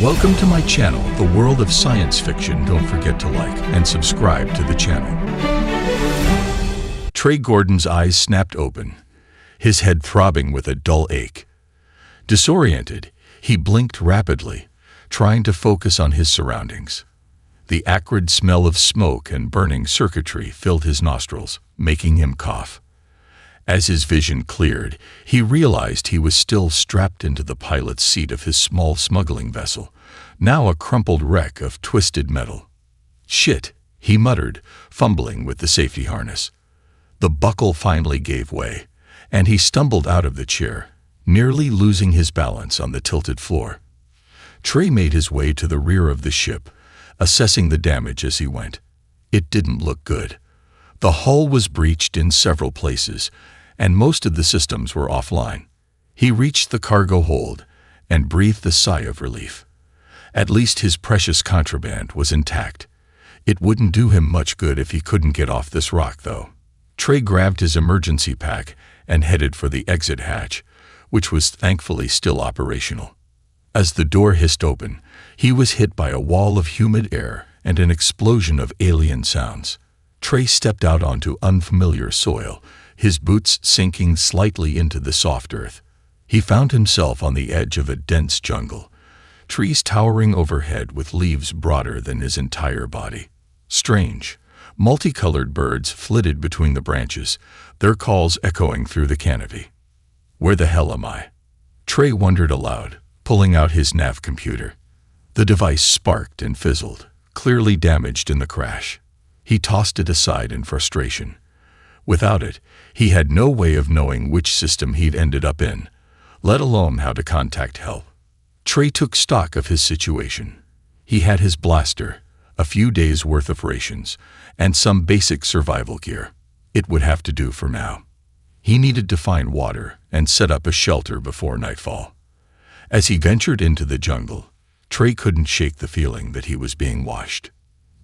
Welcome to my channel, The World of Science Fiction. Don't forget to like and subscribe to the channel. Trey Gordon's eyes snapped open, his head throbbing with a dull ache. Disoriented, he blinked rapidly, trying to focus on his surroundings. The acrid smell of smoke and burning circuitry filled his nostrils, making him cough. As his vision cleared, he realized he was still strapped into the pilot's seat of his small smuggling vessel, now a crumpled wreck of twisted metal. "Shit," he muttered, fumbling with the safety harness. The buckle finally gave way, and he stumbled out of the chair, nearly losing his balance on the tilted floor. Trey made his way to the rear of the ship, assessing the damage as he went. It didn't look good. The hull was breached in several places, and most of the systems were offline. He reached the cargo hold and breathed a sigh of relief. At least his precious contraband was intact. It wouldn't do him much good if he couldn't get off this rock, though. Trey grabbed his emergency pack and headed for the exit hatch, which was thankfully still operational. As the door hissed open, he was hit by a wall of humid air and an explosion of alien sounds. Trey stepped out onto unfamiliar soil, his boots sinking slightly into the soft earth. He found himself on the edge of a dense jungle, trees towering overhead with leaves broader than his entire body. Strange, multicolored birds flitted between the branches, their calls echoing through the canopy. "Where the hell am I?" Trey wondered aloud, pulling out his nav computer. The device sparked and fizzled, clearly damaged in the crash. He tossed it aside in frustration. Without it, he had no way of knowing which system he'd ended up in, let alone how to contact help. Trey took stock of his situation. He had his blaster, a few days' worth of rations, and some basic survival gear. It would have to do for now. He needed to find water and set up a shelter before nightfall. As he ventured into the jungle, Trey couldn't shake the feeling that he was being watched.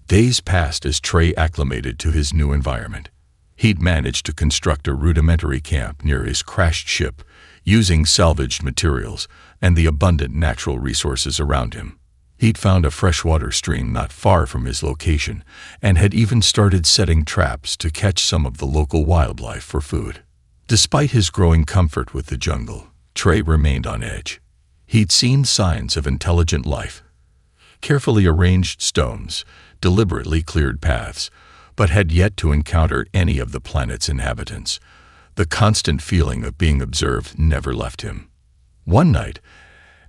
Days passed as Trey acclimated to his new environment. He'd managed to construct a rudimentary camp near his crashed ship, using salvaged materials and the abundant natural resources around him. He'd found a freshwater stream not far from his location and had even started setting traps to catch some of the local wildlife for food. Despite his growing comfort with the jungle, Trey remained on edge. He'd seen signs of intelligent life. Carefully arranged stones, deliberately cleared paths, but had yet to encounter any of the planet's inhabitants. The constant feeling of being observed never left him. One night,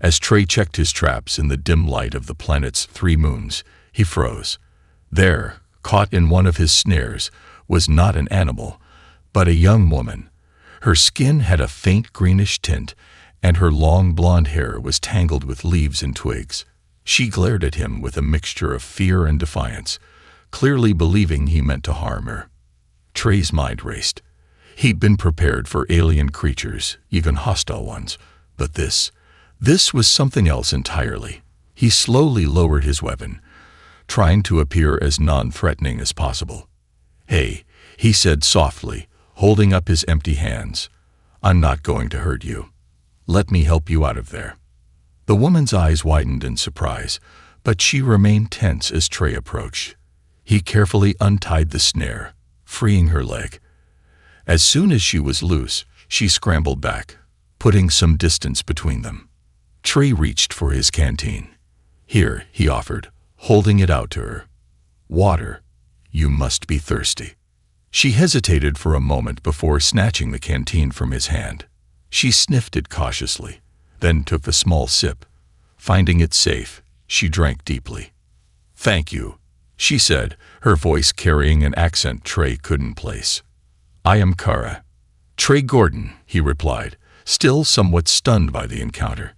as Trey checked his traps in the dim light of the planet's 3 moons, he froze. There, caught in one of his snares, was not an animal, but a young woman. Her skin had a faint greenish tint, and her long blonde hair was tangled with leaves and twigs. She glared at him with a mixture of fear and defiance, clearly believing he meant to harm her. Trey's mind raced. He'd been prepared for alien creatures, even hostile ones, but this was something else entirely. He slowly lowered his weapon, trying to appear as non-threatening as possible. "Hey," he said softly, holding up his empty hands. "I'm not going to hurt you. Let me help you out of there." The woman's eyes widened in surprise, but she remained tense as Trey approached. He carefully untied the snare, freeing her leg. As soon as she was loose, she scrambled back, putting some distance between them. Trey reached for his canteen. "Here," he offered, holding it out to her. "Water. You must be thirsty." She hesitated for a moment before snatching the canteen from his hand. She sniffed it cautiously, then took a small sip. Finding it safe, she drank deeply. "Thank you," she said, her voice carrying an accent Trey couldn't place. "I am Kara." "Trey Gordon," he replied, still somewhat stunned by the encounter.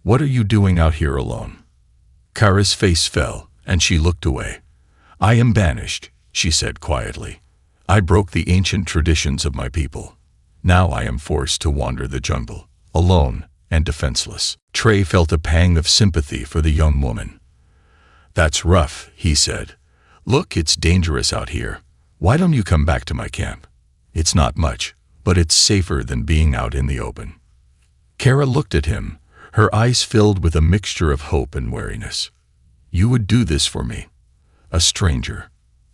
"What are you doing out here alone?" Kara's face fell, and she looked away. "I am banished," she said quietly. "I broke the ancient traditions of my people. Now I am forced to wander the jungle, alone and defenseless." Trey felt a pang of sympathy for the young woman. "That's rough," he said. "Look, it's dangerous out here. Why don't you come back to my camp? It's not much, but it's safer than being out in the open." Kara looked at him, Her eyes filled with a mixture of hope and wariness. "You would do this for me? A stranger?"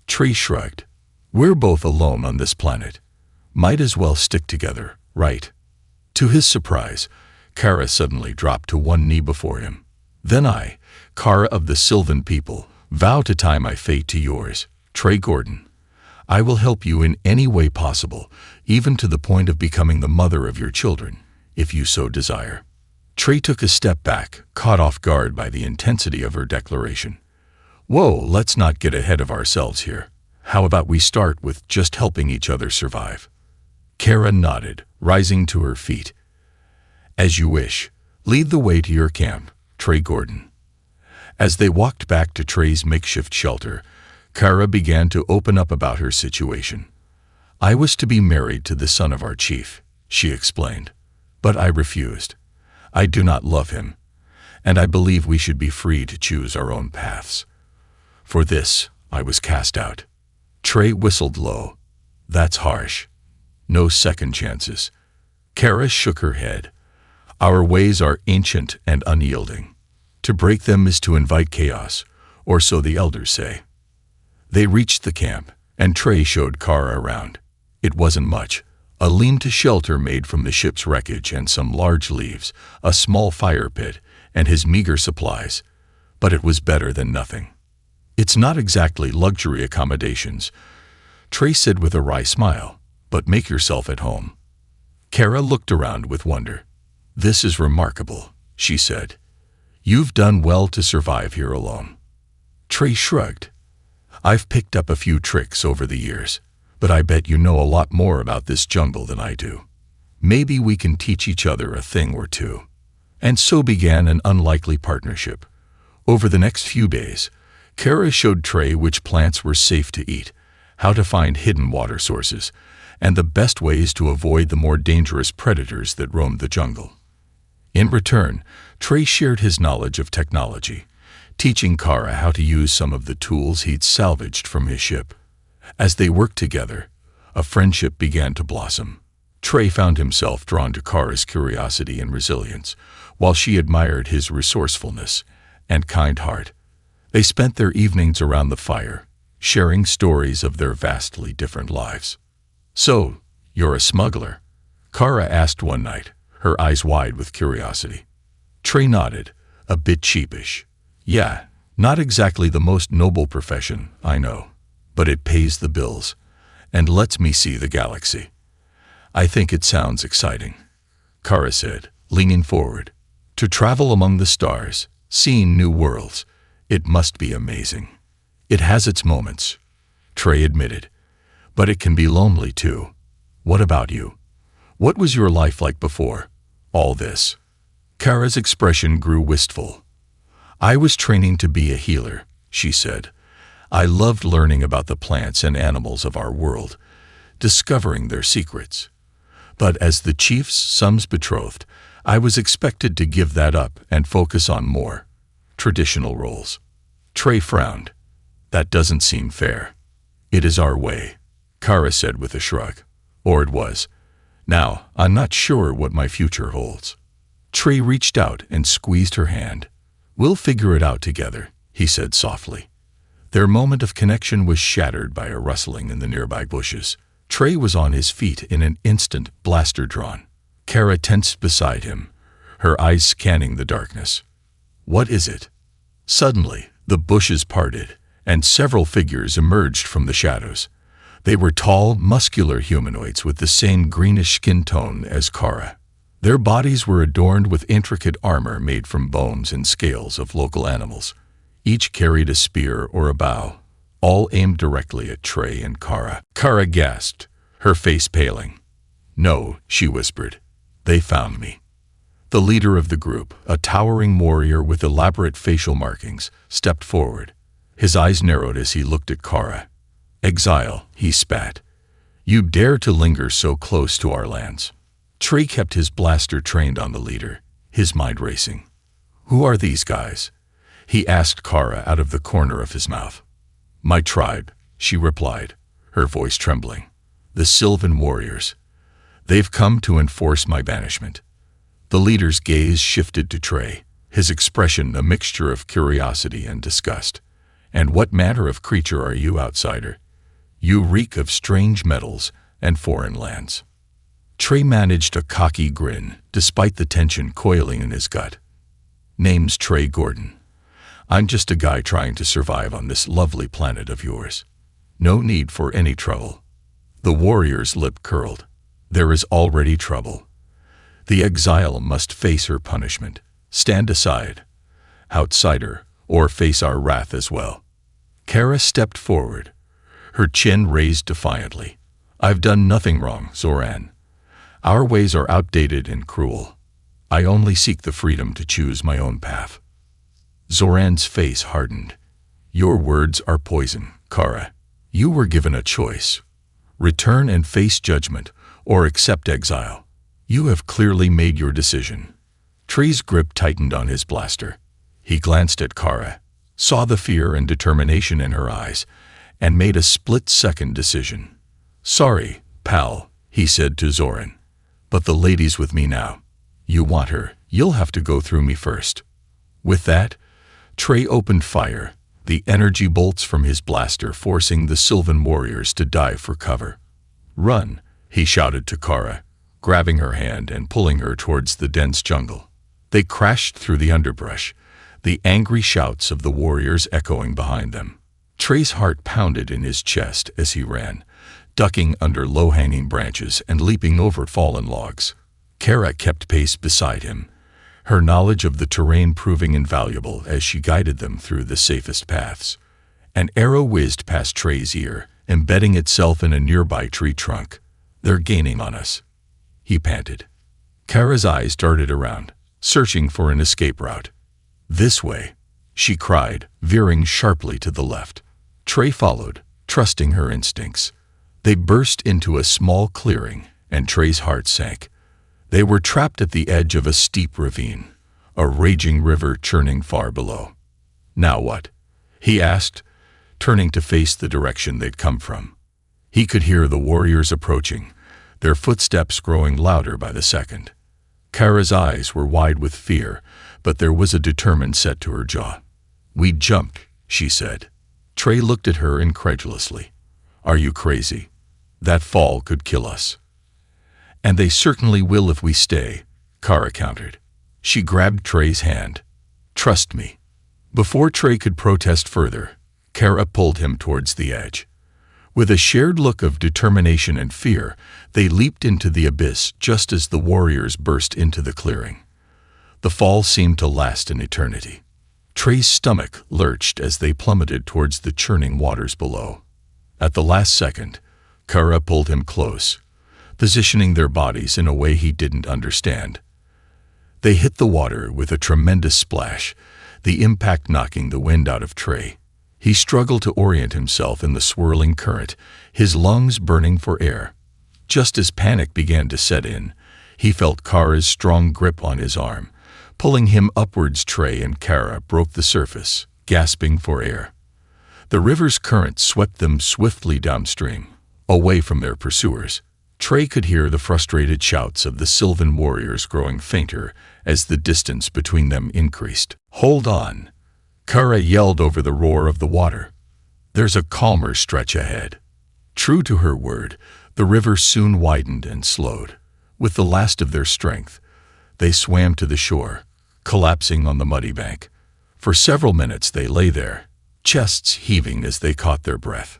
Trey shrugged. "We're both alone on this planet. Might as well stick together, right?" To his surprise, Kara suddenly dropped to one knee before him. "Then I, Kara of the Sylvan people, vow to tie my fate to yours, Trey Gordon. I will help you in any way possible, even to the point of becoming the mother of your children, if you so desire." Trey took a step back, caught off guard by the intensity of her declaration. "Whoa, let's not get ahead of ourselves here. How about we start with just helping each other survive?" Kara nodded, rising to her feet. "As you wish. Lead the way to your camp, Trey Gordon." As they walked back to Trey's makeshift shelter, Kara began to open up about her situation. "I was to be married to the son of our chief," she explained, "but I refused. I do not love him, and I believe we should be free to choose our own paths. For this, I was cast out." Trey whistled low. "That's harsh. No second chances." Kara shook her head. "Our ways are ancient and unyielding. To break them is to invite chaos, or so the elders say." They reached the camp, and Trey showed Kara around. It wasn't much. A lean-to shelter made from the ship's wreckage and some large leaves, a small fire pit, and his meager supplies. But it was better than nothing. "It's not exactly luxury accommodations," Trey said with a wry smile, "but make yourself at home." Kara looked around with wonder. "This is remarkable," she said. "You've done well to survive here alone." Trey shrugged. "I've picked up a few tricks over the years, but I bet you know a lot more about this jungle than I do. Maybe we can teach each other a thing or two." And so began an unlikely partnership. Over the next few days, Kara showed Trey which plants were safe to eat, how to find hidden water sources, and the best ways to avoid the more dangerous predators that roamed the jungle. In return, Trey shared his knowledge of technology, teaching Kara how to use some of the tools he'd salvaged from his ship. As they worked together, a friendship began to blossom. Trey found himself drawn to Kara's curiosity and resilience, while she admired his resourcefulness and kind heart. They spent their evenings around the fire, sharing stories of their vastly different lives. "So, you're a smuggler?" Kara asked one night, her eyes wide with curiosity. Trey nodded, a bit sheepish. "Yeah, not exactly the most noble profession, I know, but it pays the bills, and lets me see the galaxy." "I think it sounds exciting," Kara said, leaning forward. "To travel among the stars, seeing new worlds, it must be amazing." "It has its moments," Trey admitted, "but it can be lonely too. What about you? What was your life like before all this?" Kara's expression grew wistful. "I was training to be a healer," she said. "I loved learning about the plants and animals of our world, discovering their secrets. But as the chief's son's betrothed, I was expected to give that up and focus on more traditional roles." Trey frowned. "That doesn't seem fair." "It is our way," Kara said with a shrug. "Or it was. Now, I'm not sure what my future holds." Trey reached out and squeezed her hand. "We'll figure it out together," he said softly. Their moment of connection was shattered by a rustling in the nearby bushes. Trey was on his feet in an instant, blaster drawn. Kara tensed beside him, her eyes scanning the darkness. "What is it?" Suddenly, the bushes parted, and several figures emerged from the shadows. They were tall, muscular humanoids with the same greenish skin tone as Kara. Their bodies were adorned with intricate armor made from bones and scales of local animals. Each carried a spear or a bow, all aimed directly at Trey and Kara. Kara gasped, her face paling. "No," she whispered. "They found me." The leader of the group, a towering warrior with elaborate facial markings, stepped forward. His eyes narrowed as he looked at Kara. "Exile," he spat. "You dare to linger so close to our lands." Trey kept his blaster trained on the leader, his mind racing. "Who are these guys?" he asked Kara out of the corner of his mouth. "My tribe," she replied, her voice trembling. "The Sylvan warriors. They've come to enforce my banishment." The leader's gaze shifted to Trey, his expression a mixture of curiosity and disgust. "And what manner of creature are you, outsider? You reek of strange metals and foreign lands." Trey managed a cocky grin, despite the tension coiling in his gut. "Name's Trey Gordon. I'm just a guy trying to survive on this lovely planet of yours. No need for any trouble." The warrior's lip curled. "There is already trouble. The exile must face her punishment. Stand aside, outsider, or face our wrath as well." Kara stepped forward, her chin raised defiantly. "I've done nothing wrong, Zoran. Our ways are outdated and cruel. I only seek the freedom to choose my own path." Zoran's face hardened. "Your words are poison, Kara. You were given a choice. Return and face judgment, or accept exile. You have clearly made your decision." Trey's grip tightened on his blaster. He glanced at Kara, saw the fear and determination in her eyes, and made a split-second decision. "Sorry, pal," he said to Zoran, "but the lady's with me now. You want her, you'll have to go through me first." With that, Trey opened fire, the energy bolts from his blaster forcing the Sylvan warriors to dive for cover. "Run," he shouted to Kara, grabbing her hand and pulling her towards the dense jungle. They crashed through the underbrush, the angry shouts of the warriors echoing behind them. Trey's heart pounded in his chest as he ran, ducking under low-hanging branches and leaping over fallen logs. Kara kept pace beside him, her knowledge of the terrain proving invaluable as she guided them through the safest paths. An arrow whizzed past Trey's ear, embedding itself in a nearby tree trunk. "They're gaining on us," he panted. Kara's eyes darted around, searching for an escape route. "This way," she cried, veering sharply to the left. Trey followed, trusting her instincts. They burst into a small clearing, and Trey's heart sank. They were trapped at the edge of a steep ravine, a raging river churning far below. "Now what?" he asked, turning to face the direction they'd come from. He could hear the warriors approaching, their footsteps growing louder by the second. Kara's eyes were wide with fear, but there was a determined set to her jaw. "We jumped," she said. Trey looked at her incredulously. "Are you crazy? That fall could kill us." "And they certainly will if we stay," Kara countered. She grabbed Trey's hand. "Trust me." Before Trey could protest further, Kara pulled him towards the edge. With a shared look of determination and fear, they leaped into the abyss just as the warriors burst into the clearing. The fall seemed to last an eternity. Trey's stomach lurched as they plummeted towards the churning waters below. At the last second, Kara pulled him close, positioning their bodies in a way he didn't understand. They hit the water with a tremendous splash, the impact knocking the wind out of Trey. He struggled to orient himself in the swirling current, his lungs burning for air. Just as panic began to set in, he felt Kara's strong grip on his arm. Pulling him upwards, Trey and Kara broke the surface, gasping for air. The river's current swept them swiftly downstream, away from their pursuers. Trey could hear the frustrated shouts of the Sylvan warriors growing fainter as the distance between them increased. "Hold on!" Kara yelled over the roar of the water. "There's a calmer stretch ahead." True to her word, the river soon widened and slowed. With the last of their strength, they swam to the shore, collapsing on the muddy bank. For several minutes they lay there, chests heaving as they caught their breath.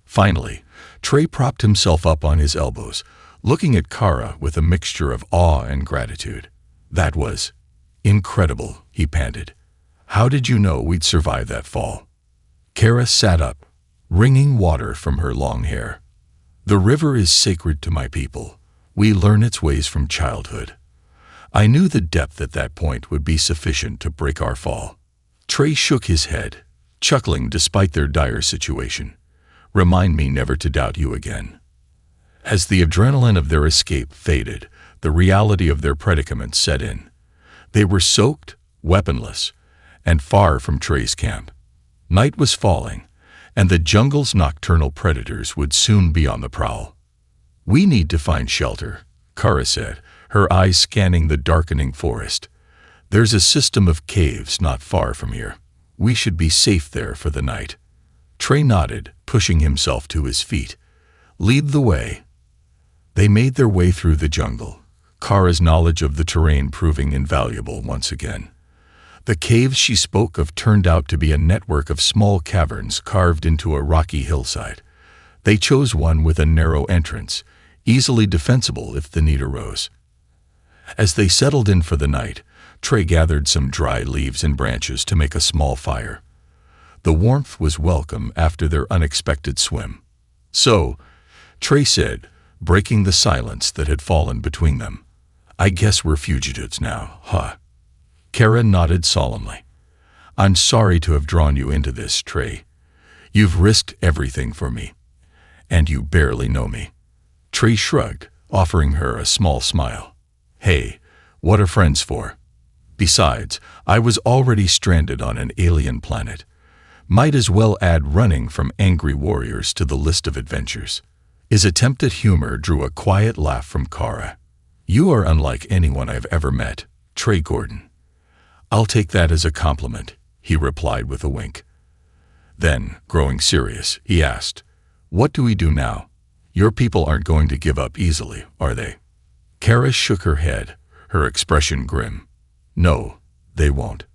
Finally, Trey propped himself up on his elbows, looking at Kara with a mixture of awe and gratitude. "That was incredible," he panted. "How did you know we'd survive that fall?" Kara sat up, wringing water from her long hair. "The river is sacred to my people. We learn its ways from childhood. I knew the depth at that point would be sufficient to break our fall." Trey shook his head, chuckling despite their dire situation. "Remind me never to doubt you again." As the adrenaline of their escape faded, the reality of their predicament set in. They were soaked, weaponless, and far from Trey's camp. Night was falling, and the jungle's nocturnal predators would soon be on the prowl. "We need to find shelter," Kara said, her eyes scanning the darkening forest. "There's a system of caves not far from here. We should be safe there for the night." Trey nodded, pushing himself to his feet. "Lead the way." They made their way through the jungle, Kara's knowledge of the terrain proving invaluable once again. The caves she spoke of turned out to be a network of small caverns carved into a rocky hillside. They chose one with a narrow entrance, easily defensible if the need arose. As they settled in for the night, Trey gathered some dry leaves and branches to make a small fire. The warmth was welcome after their unexpected swim. "So," Trey said, breaking the silence that had fallen between them, "I guess we're fugitives now, huh?" Kara nodded solemnly. "I'm sorry to have drawn you into this, Trey. You've risked everything for me. And you barely know me." Trey shrugged, offering her a small smile. "Hey, what are friends for? Besides, I was already stranded on an alien planet. Might as well add running from angry warriors to the list of adventures." His attempt at humor drew a quiet laugh from Kara. "You are unlike anyone I've ever met, Trey Gordon." "I'll take that as a compliment," he replied with a wink. Then, growing serious, he asked, "What do we do now? Your people aren't going to give up easily, are they?" Kara shook her head, her expression grim. "No, they won't.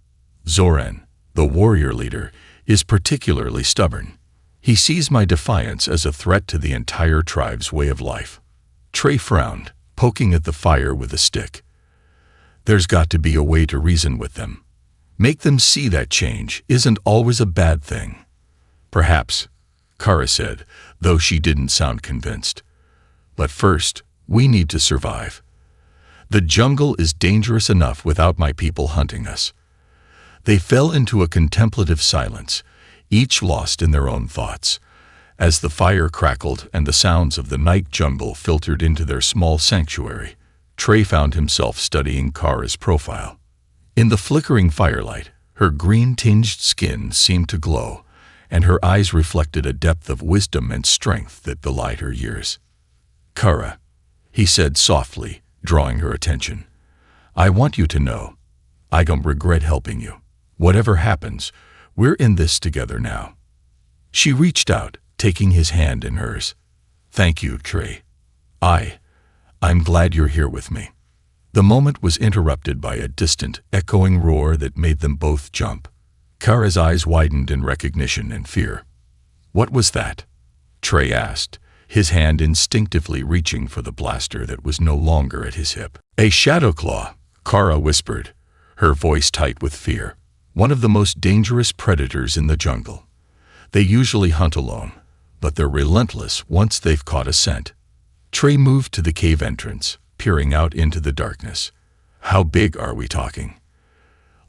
Zoran, the warrior leader, is particularly stubborn. He sees my defiance as a threat to the entire tribe's way of life." Trey frowned, poking at the fire with a stick. "There's got to be a way to reason with them. Make them see that change isn't always a bad thing." "Perhaps," Kara said, though she didn't sound convinced. "But first, we need to survive. The jungle is dangerous enough without my people hunting us." They fell into a contemplative silence, each lost in their own thoughts. As the fire crackled and the sounds of the night jungle filtered into their small sanctuary, Trey found himself studying Kara's profile. In the flickering firelight, her green-tinged skin seemed to glow, and her eyes reflected a depth of wisdom and strength that belied her years. "Kara," he said softly, drawing her attention, "I want you to know, I don't regret helping you. Whatever happens, we're in this together now." She reached out, taking his hand in hers. "Thank you, Trey. I'm glad you're here with me." The moment was interrupted by a distant, echoing roar that made them both jump. Kara's eyes widened in recognition and fear. "What was that?" Trey asked, his hand instinctively reaching for the blaster that was no longer at his hip. "A shadow claw," Kara whispered, her voice tight with fear. "One of the most dangerous predators in the jungle. They usually hunt alone, but they're relentless once they've caught a scent." Trey moved to the cave entrance, peering out into the darkness. "How big are we talking?"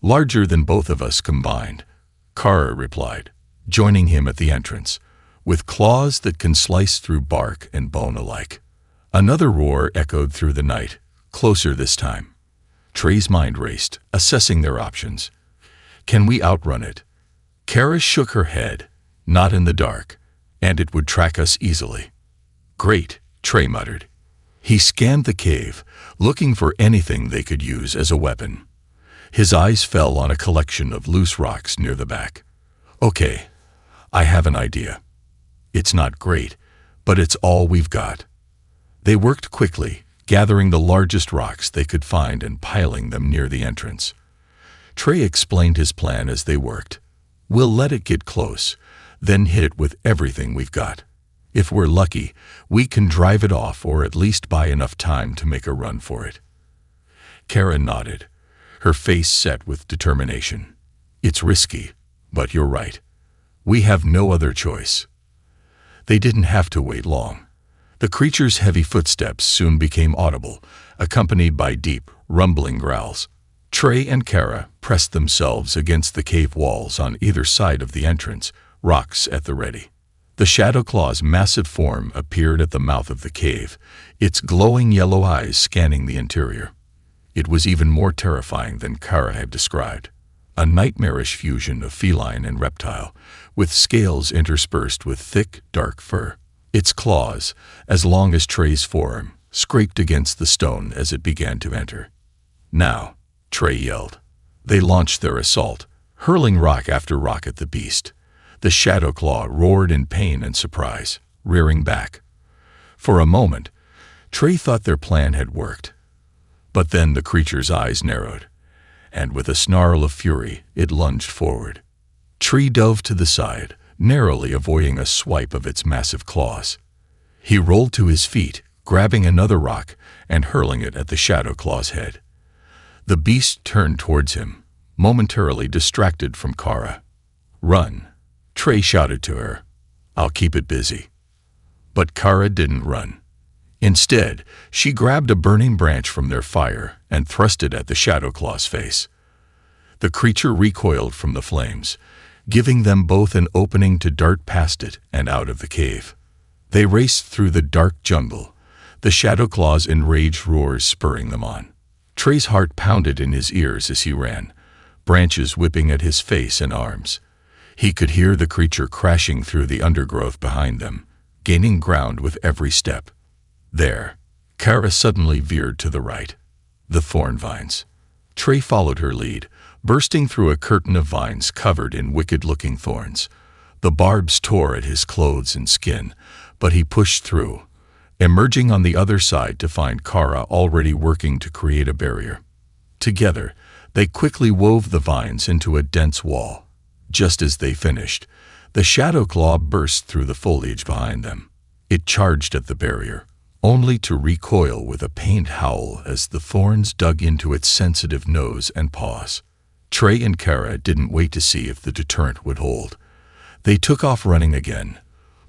"Larger than both of us combined," Kara replied, joining him at the entrance, "with claws that can slice through bark and bone alike." Another roar echoed through the night, closer this time. Trey's mind raced, assessing their options. "Can we outrun it?" Kara shook her head. "Not in the dark, and it would track us easily." "Great," Trey muttered. He scanned the cave, looking for anything they could use as a weapon. His eyes fell on a collection of loose rocks near the back. "Okay, I have an idea. It's not great, but it's all we've got." They worked quickly, gathering the largest rocks they could find and piling them near the entrance. Trey explained his plan as they worked. "We'll let it get close, then hit it with everything we've got. If we're lucky, we can drive it off or at least buy enough time to make a run for it." Kara nodded, her face set with determination. "It's risky, but you're right. We have no other choice." They didn't have to wait long. The creature's heavy footsteps soon became audible, accompanied by deep, rumbling growls. Trey and Kara pressed themselves against the cave walls on either side of the entrance, rocks at the ready. The Shadow Claw's massive form appeared at the mouth of the cave, its glowing yellow eyes scanning the interior. It was even more terrifying than Kara had described. A nightmarish fusion of feline and reptile, with scales interspersed with thick, dark fur. Its claws, as long as Trey's forearm, scraped against the stone as it began to enter. "Now," Trey yelled. They launched their assault, hurling rock after rock at the beast. The shadow claw roared in pain and surprise, rearing back. For a moment, Trey thought their plan had worked. But then the creature's eyes narrowed, and with a snarl of fury, it lunged forward. Tree dove to the side, narrowly avoiding a swipe of its massive claws. He rolled to his feet, grabbing another rock and hurling it at the shadow claw's head. The beast turned towards him, momentarily distracted from Kara. "Run," Trey shouted to her. "I'll keep it busy." But Kara didn't run. Instead, she grabbed a burning branch from their fire and thrust it at the shadow claw's face. The creature recoiled from the flames, giving them both an opening to dart past it and out of the cave. They raced through the dark jungle, the shadow claw's enraged roars spurring them on. Trey's heart pounded in his ears as he ran, branches whipping at his face and arms. He could hear the creature crashing through the undergrowth behind them, gaining ground with every step. There, Kara suddenly veered to the right. The thorn vines. Trey followed her lead, bursting through a curtain of vines covered in wicked-looking thorns. The barbs tore at his clothes and skin, but he pushed through, emerging on the other side to find Kara already working to create a barrier. Together, they quickly wove the vines into a dense wall. Just as they finished, the shadow claw burst through the foliage behind them. It charged at the barrier, only to recoil with a pained howl as the thorns dug into its sensitive nose and paws. Trey and Kara didn't wait to see if the deterrent would hold. They took off running again,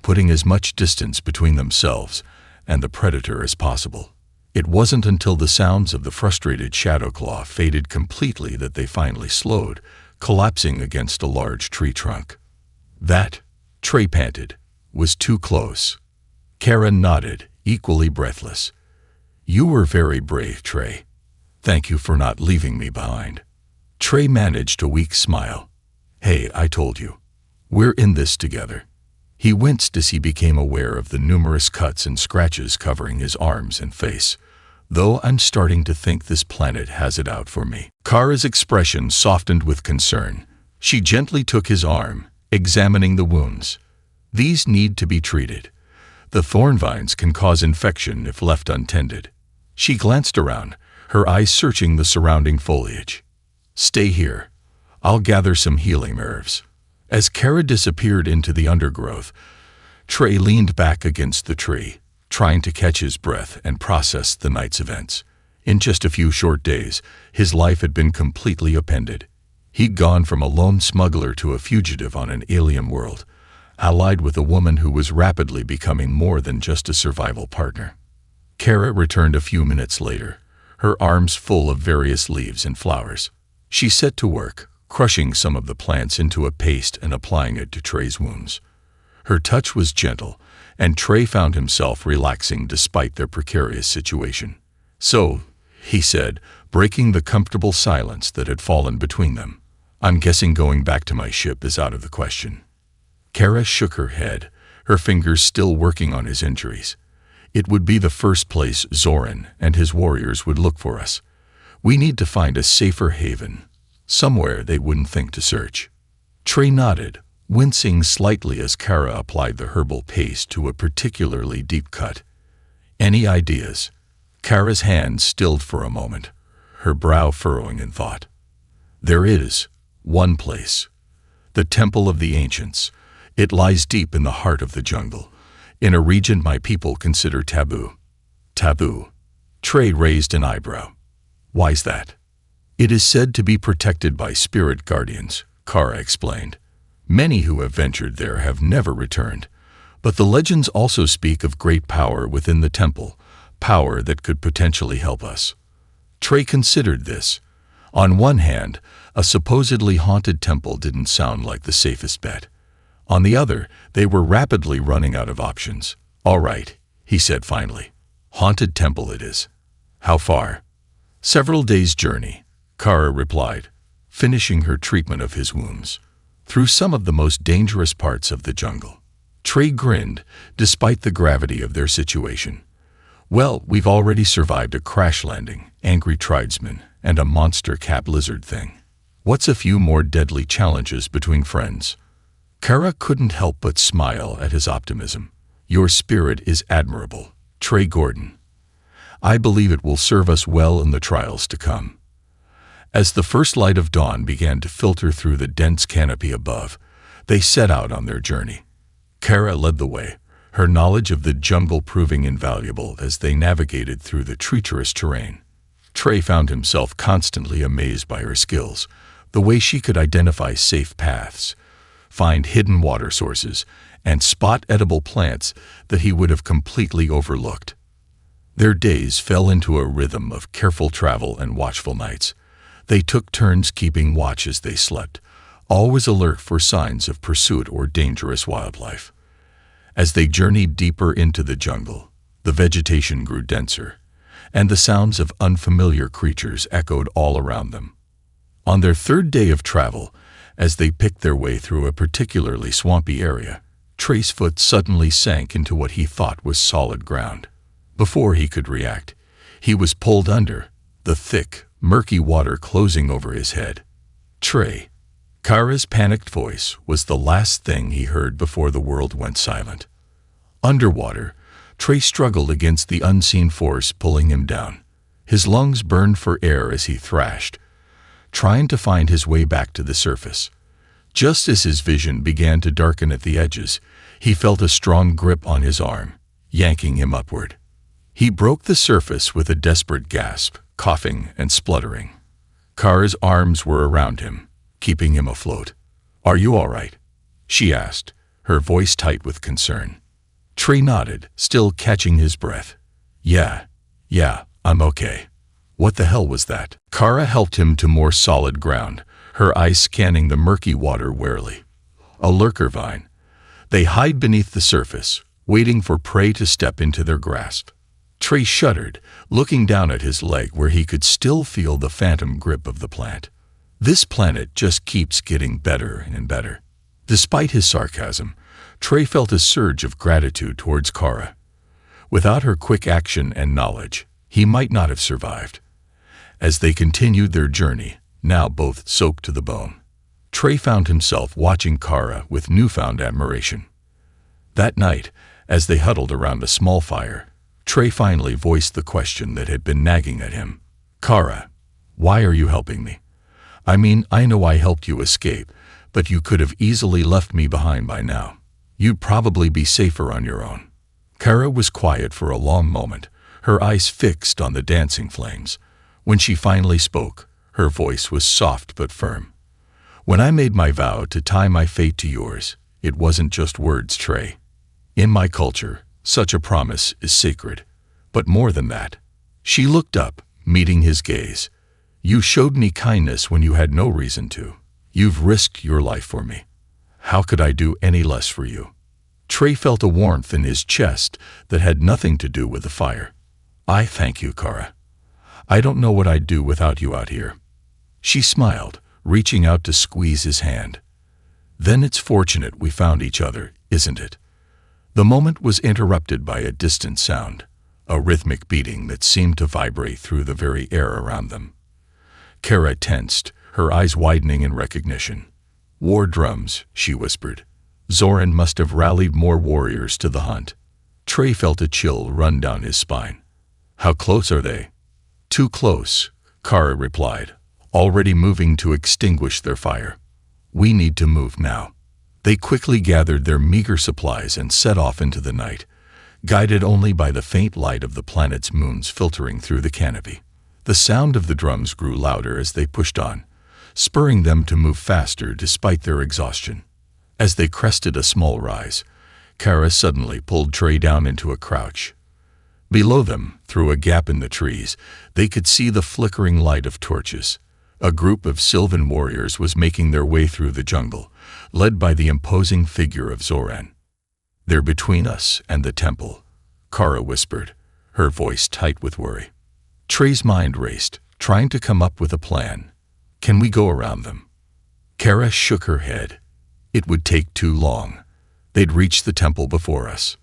putting as much distance between themselves and the predator as possible. It wasn't until the sounds of the frustrated shadow claw faded completely that they finally slowed, collapsing against a large tree trunk. That, Trey panted, was too close. Kara nodded, equally breathless. "You were very brave, Trey. Thank you for not leaving me behind." Trey managed a weak smile. "Hey, I told you. We're in this together." He winced as he became aware of the numerous cuts and scratches covering his arms and face. "Though I'm starting to think this planet has it out for me." Kara's expression softened with concern. She gently took his arm, examining the wounds. "These need to be treated. The thorn vines can cause infection if left untended." She glanced around, her eyes searching the surrounding foliage. "Stay here. I'll gather some healing herbs." As Kara disappeared into the undergrowth, Trey leaned back against the tree, trying to catch his breath and process the night's events. In just a few short days, his life had been completely upended. He'd gone from a lone smuggler to a fugitive on an alien world, allied with a woman who was rapidly becoming more than just a survival partner. Kara returned a few minutes later, her arms full of various leaves and flowers. She set to work, crushing some of the plants into a paste and applying it to Trey's wounds. Her touch was gentle, and Trey found himself relaxing despite their precarious situation. "So," he said, breaking the comfortable silence that had fallen between them, "I'm guessing going back to my ship is out of the question." Kara shook her head, her fingers still working on his injuries. "It would be the first place Zoran and his warriors would look for us. We need to find a safer haven, somewhere they wouldn't think to search." Trey nodded, wincing slightly as Kara applied the herbal paste to a particularly deep cut. "Any ideas?" Kara's hand stilled for a moment, her brow furrowing in thought. "There is one place. The Temple of the Ancients. It lies deep in the heart of the jungle, in a region my people consider taboo." "Taboo?" Trey raised an eyebrow. "Why's that?" "It is said to be protected by spirit guardians," Kara explained. "Many who have ventured there have never returned. But the legends also speak of great power within the temple, power that could potentially help us." Trey considered this. On one hand, a supposedly haunted temple didn't sound like the safest bet. On the other, they were rapidly running out of options. "All right," he said finally. "Haunted temple it is. How far?" "Several days' journey," Kara replied, finishing her treatment of his wounds. "Through some of the most dangerous parts of the jungle." Trey grinned, despite the gravity of their situation. Well, we've already survived a crash landing, angry tribesmen, and a monster cat lizard thing. What's a few more deadly challenges between friends? Kara couldn't help but smile at his optimism. Your spirit is admirable, Trey Gordon. I believe it will serve us well in the trials to come. As the first light of dawn began to filter through the dense canopy above, they set out on their journey. Kara led the way, her knowledge of the jungle proving invaluable as they navigated through the treacherous terrain. Trey found himself constantly amazed by her skills, the way she could identify safe paths, find hidden water sources, and spot edible plants that he would have completely overlooked. Their days fell into a rhythm of careful travel and watchful nights. They took turns keeping watch as they slept, always alert for signs of pursuit or dangerous wildlife. As they journeyed deeper into the jungle, the vegetation grew denser, and the sounds of unfamiliar creatures echoed all around them. On their third day of travel, as they picked their way through a particularly swampy area, Trey's foot suddenly sank into what he thought was solid ground. Before he could react, he was pulled under, the thick, murky water closing over his head. Trey. Kara's panicked voice was the last thing he heard before the world went silent. Underwater, Trey struggled against the unseen force pulling him down. His lungs burned for air as he thrashed, trying to find his way back to the surface. Just as his vision began to darken at the edges, he felt a strong grip on his arm, yanking him upward. He broke the surface with a desperate gasp, coughing and spluttering. Kara's arms were around him, keeping him afloat. "Are you all right?" she asked, her voice tight with concern. Trey nodded, still catching his breath. Yeah, I'm okay." What the hell was that? Kara helped him to more solid ground, her eyes scanning the murky water warily. A lurker vine. They hide beneath the surface, waiting for prey to step into their grasp. Trey shuddered, looking down at his leg where he could still feel the phantom grip of the plant. This planet just keeps getting better and better. Despite his sarcasm, Trey felt a surge of gratitude towards Kara. Without her quick action and knowledge, he might not have survived. As they continued their journey, now both soaked to the bone, Trey found himself watching Kara with newfound admiration. That night, as they huddled around a small fire, Trey finally voiced the question that had been nagging at him. "Kara, why are you helping me? I mean, I know I helped you escape, but you could have easily left me behind by now. You'd probably be safer on your own." Kara was quiet for a long moment, her eyes fixed on the dancing flames. When she finally spoke, her voice was soft but firm. "When I made my vow to tie my fate to yours, it wasn't just words, Trey. In my culture, such a promise is sacred. But more than that." She looked up, meeting his gaze. "You showed me kindness when you had no reason to. You've risked your life for me. How could I do any less for you?" Trey felt a warmth in his chest that had nothing to do with the fire. "I thank you, Kara. I don't know what I'd do without you out here." She smiled, reaching out to squeeze his hand. "Then it's fortunate we found each other, isn't it?" The moment was interrupted by a distant sound, a rhythmic beating that seemed to vibrate through the very air around them. Kara tensed, her eyes widening in recognition. "War drums," she whispered. "Zoran must have rallied more warriors to the hunt." Trey felt a chill run down his spine. "How close are they?" "Too close," Kara replied, already moving to extinguish their fire. "We need to move now." They quickly gathered their meager supplies and set off into the night, guided only by the faint light of the planet's moons filtering through the canopy. The sound of the drums grew louder as they pushed on, spurring them to move faster despite their exhaustion. As they crested a small rise, Kara suddenly pulled Trey down into a crouch. Below them, through a gap in the trees, they could see the flickering light of torches. A group of Sylvan warriors was making their way through the jungle, led by the imposing figure of Zoran. "They're between us and the temple," Kara whispered, her voice tight with worry. Trey's mind raced, trying to come up with a plan. "Can we go around them?" Kara shook her head. "It would take too long. They'd reach the temple before us.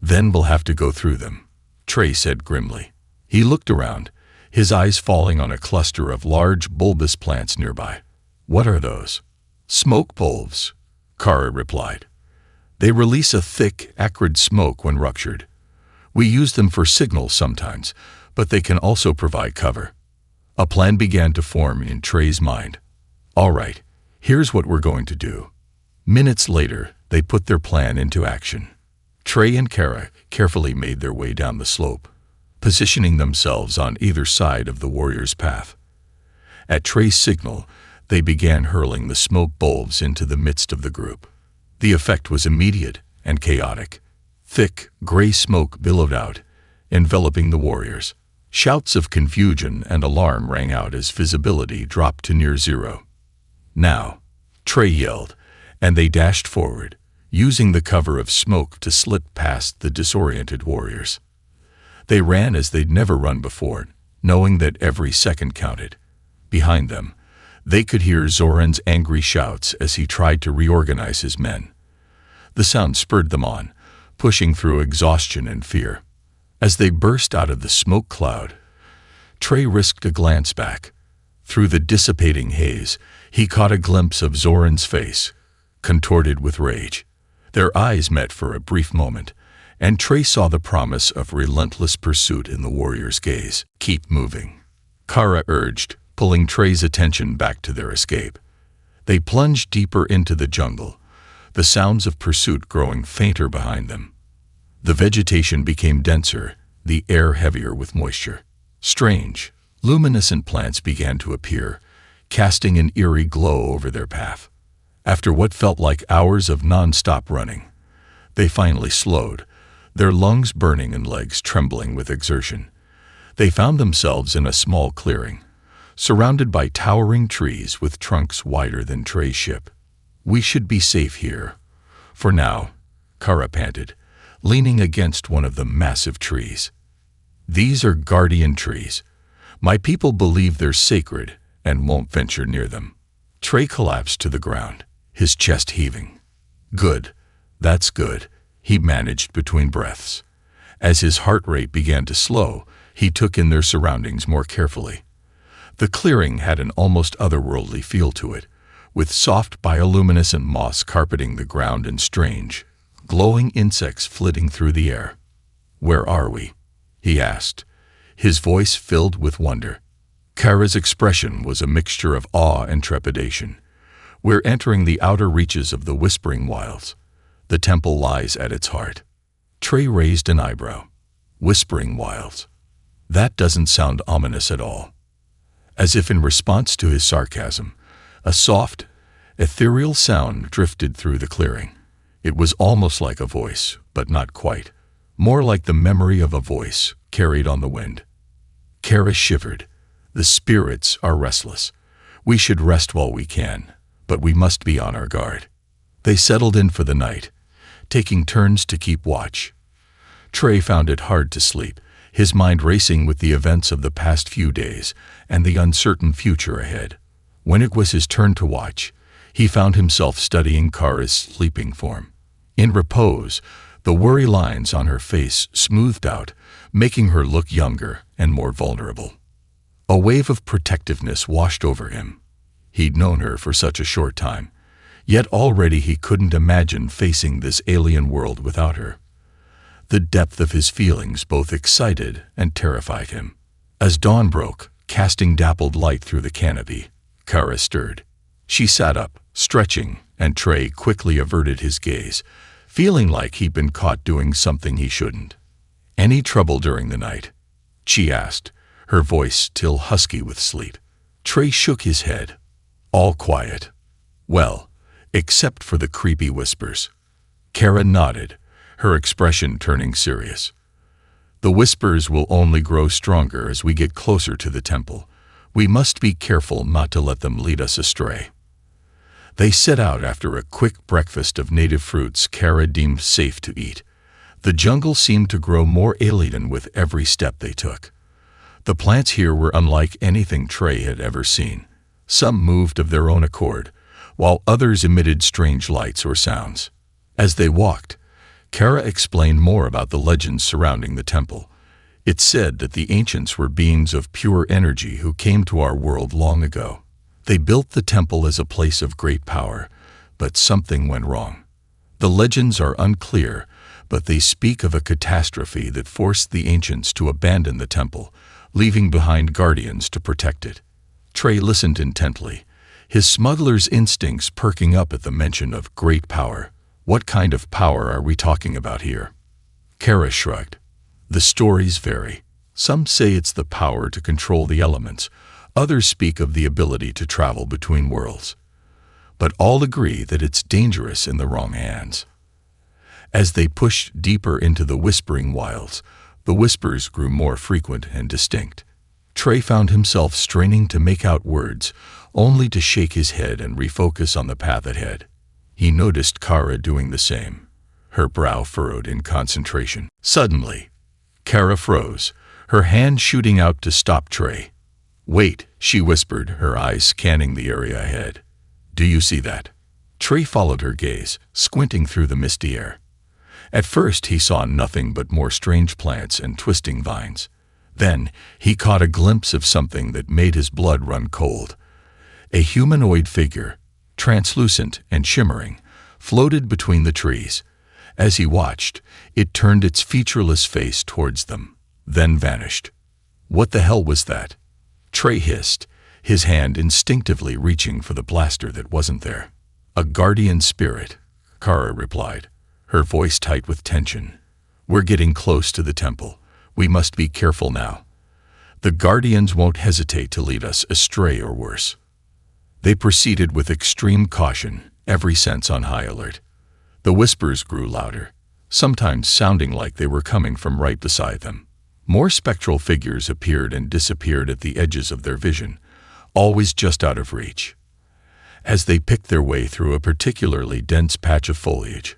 Then we'll have to go through them." Trey said grimly. He looked around, his eyes falling on a cluster of large bulbous plants nearby. What are those? Smoke bulbs, Kara replied. They release a thick, acrid smoke when ruptured. We use them for signals sometimes, but they can also provide cover. A plan began to form in Trey's mind. All right, here's what we're going to do. Minutes later, they put their plan into action. Trey and Kara carefully made their way down the slope, positioning themselves on either side of the warrior's path. At Trey's signal, they began hurling the smoke bulbs into the midst of the group. The effect was immediate and chaotic. Thick, gray smoke billowed out, enveloping the warriors. Shouts of confusion and alarm rang out as visibility dropped to near zero. Now, Trey yelled, and they dashed forward, using the cover of smoke to slip past the disoriented warriors. They ran as they'd never run before, knowing that every second counted. Behind them, they could hear Zoran's angry shouts as he tried to reorganize his men. The sound spurred them on, pushing through exhaustion and fear. As they burst out of the smoke cloud, Trey risked a glance back. Through the dissipating haze, he caught a glimpse of Zoran's face, contorted with rage. Their eyes met for a brief moment, and Trey saw the promise of relentless pursuit in the warrior's gaze. Keep moving, Kara urged, pulling Trey's attention back to their escape. They plunged deeper into the jungle, the sounds of pursuit growing fainter behind them. The vegetation became denser, the air heavier with moisture. Strange, luminescent plants began to appear, casting an eerie glow over their path. After what felt like hours of non-stop running, they finally slowed, their lungs burning and legs trembling with exertion. They found themselves in a small clearing, surrounded by towering trees with trunks wider than Trey's ship. We should be safe here. For now, Kara panted, leaning against one of the massive trees. These are guardian trees. My people believe they're sacred and won't venture near them. Trey collapsed to the ground, his chest heaving. Good, that's good, he managed between breaths. As his heart rate began to slow, he took in their surroundings more carefully. The clearing had an almost otherworldly feel to it, with soft bioluminescent moss carpeting the ground and strange, glowing insects flitting through the air. Where are we? He asked, his voice filled with wonder. Kara's expression was a mixture of awe and trepidation. We're entering the outer reaches of the Whispering Wilds. The temple lies at its heart. Trey raised an eyebrow. Whispering Wilds. That doesn't sound ominous at all. As if in response to his sarcasm, a soft, ethereal sound drifted through the clearing. It was almost like a voice, but not quite. More like the memory of a voice carried on the wind. Kara shivered. The spirits are restless. We should rest while we can, but we must be on our guard. They settled in for the night, taking turns to keep watch. Trey found it hard to sleep, his mind racing with the events of the past few days and the uncertain future ahead. When it was his turn to watch, he found himself studying Kara's sleeping form. In repose, the worry lines on her face smoothed out, making her look younger and more vulnerable. A wave of protectiveness washed over him. He'd known her for such a short time, yet already he couldn't imagine facing this alien world without her. The depth of his feelings both excited and terrified him. As dawn broke, casting dappled light through the canopy, Kara stirred. She sat up, stretching, and Trey quickly averted his gaze, feeling like he'd been caught doing something he shouldn't. Any trouble during the night? She asked, her voice still husky with sleep. Trey shook his head. All quiet. Well, except for the creepy whispers. Kara nodded, her expression turning serious. The whispers will only grow stronger as we get closer to the temple. We must be careful not to let them lead us astray. They set out after a quick breakfast of native fruits Kara deemed safe to eat. The jungle seemed to grow more alien with every step they took. The plants here were unlike anything Trey had ever seen. Some moved of their own accord, while others emitted strange lights or sounds. As they walked, Kara explained more about the legends surrounding the temple, It said that the ancients were beings of pure energy who came to our world long ago. They built the temple as a place of great power, but something went wrong. The legends are unclear, but they speak of a catastrophe that forced the ancients to abandon the temple, leaving behind guardians to protect it. Trey listened intently, his smuggler's instincts perking up at the mention of great power. What kind of power are we talking about here? Kara shrugged. The stories vary. Some say it's the power to control the elements. Others speak of the ability to travel between worlds. But all agree that it's dangerous in the wrong hands. As they pushed deeper into the whispering wilds, the whispers grew more frequent and distinct. Trey found himself straining to make out words, only to shake his head and refocus on the path ahead. He noticed Kara doing the same, her brow furrowed in concentration. Suddenly, Kara froze, her hand shooting out to stop Trey. "Wait," she whispered, her eyes scanning the area ahead. "Do you see that?" Trey followed her gaze, squinting through the misty air. At first he saw nothing but more strange plants and twisting vines. Then he caught a glimpse of something that made his blood run cold. A humanoid figure, translucent and shimmering, floated between the trees. As he watched, it turned its featureless face towards them, then vanished. What the hell was that? Trey hissed, his hand instinctively reaching for the blaster that wasn't there. "A guardian spirit," Kara replied, her voice tight with tension. "We're getting close to the temple. We must be careful now. The guardians won't hesitate to lead us astray or worse." They proceeded with extreme caution, every sense on high alert. The whispers grew louder, sometimes sounding like they were coming from right beside them. More spectral figures appeared and disappeared at the edges of their vision, always just out of reach. As they picked their way through a particularly dense patch of foliage,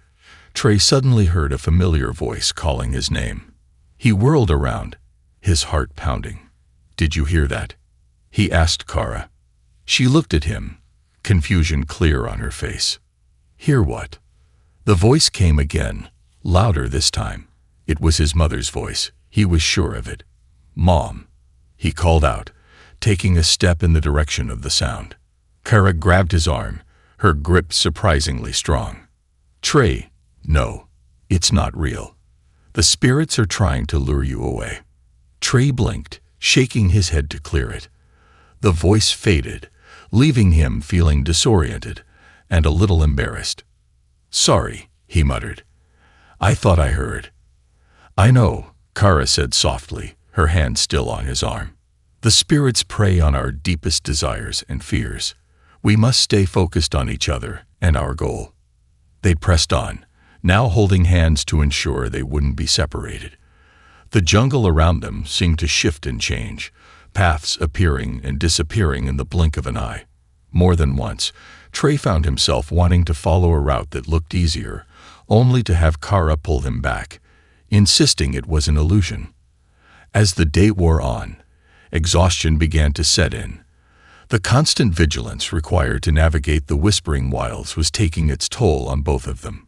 Trey suddenly heard a familiar voice calling his name. He whirled around, his heart pounding. "Did you hear that?" he asked Kara. She looked at him, confusion clear on her face. "Hear what?" The voice came again, louder this time. It was his mother's voice, he was sure of it. "Mom," he called out, taking a step in the direction of the sound. Kara grabbed his arm, her grip surprisingly strong. "Trey, no, it's not real. The spirits are trying to lure you away." Trey blinked, shaking his head to clear it. The voice faded, leaving him feeling disoriented and a little embarrassed. "Sorry," he muttered. "I thought I heard." "I know," Kara said softly, her hand still on his arm. "The spirits prey on our deepest desires and fears. We must stay focused on each other and our goal." They pressed on, now holding hands to ensure they wouldn't be separated. The jungle around them seemed to shift and change, paths appearing and disappearing in the blink of an eye. More than once, Trey found himself wanting to follow a route that looked easier, only to have Kara pull him back, insisting it was an illusion. As the day wore on, exhaustion began to set in. The constant vigilance required to navigate the whispering wilds was taking its toll on both of them.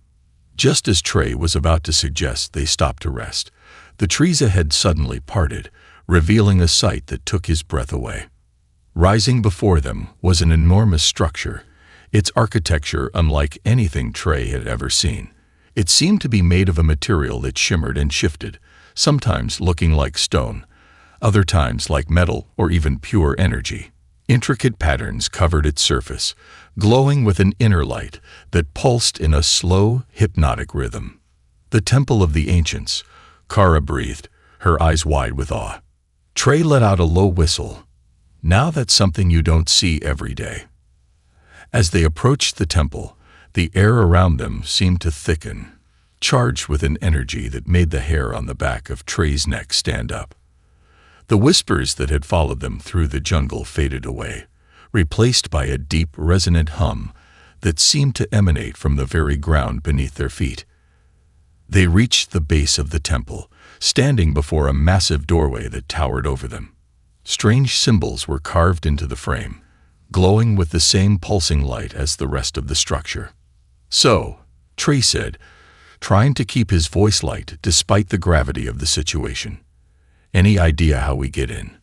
Just as Trey was about to suggest they stop to rest, the trees ahead suddenly parted, revealing a sight that took his breath away. Rising before them was an enormous structure, its architecture unlike anything Trey had ever seen. It seemed to be made of a material that shimmered and shifted, sometimes looking like stone, other times like metal or even pure energy. Intricate patterns covered its surface, glowing with an inner light that pulsed in a slow, hypnotic rhythm. "The Temple of the Ancients," Kara breathed, her eyes wide with awe. Trey let out a low whistle. "Now that's something you don't see every day." As they approached the temple, the air around them seemed to thicken, charged with an energy that made the hair on the back of Trey's neck stand up. The whispers that had followed them through the jungle faded away, replaced by a deep, resonant hum that seemed to emanate from the very ground beneath their feet. They reached the base of the temple, standing before a massive doorway that towered over them. Strange symbols were carved into the frame, glowing with the same pulsing light as the rest of the structure. "So," Trey said, trying to keep his voice light despite the gravity of the situation, Any idea how we get in?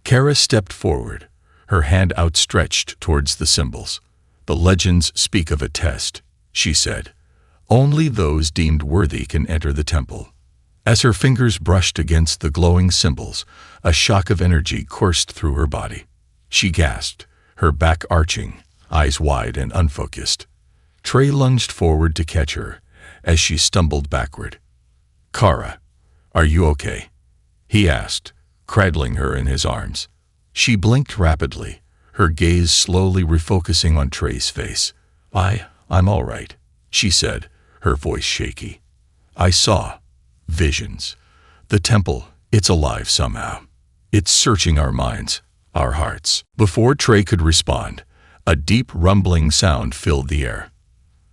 Kara stepped forward, her hand outstretched towards the symbols. The legends speak of a test, she said. Only those deemed worthy can enter the temple. As her fingers brushed against the glowing symbols, a shock of energy coursed through her body. She gasped, her back arching, eyes wide and unfocused. Trey lunged forward to catch her as she stumbled backward. Kara, are you okay? He asked, cradling her in his arms. She blinked rapidly, her gaze slowly refocusing on Trey's face. I'm all right, she said, her voice shaky. I saw visions. The temple, it's alive somehow. It's searching our minds, our hearts. Before Trey could respond, a deep rumbling sound filled the air.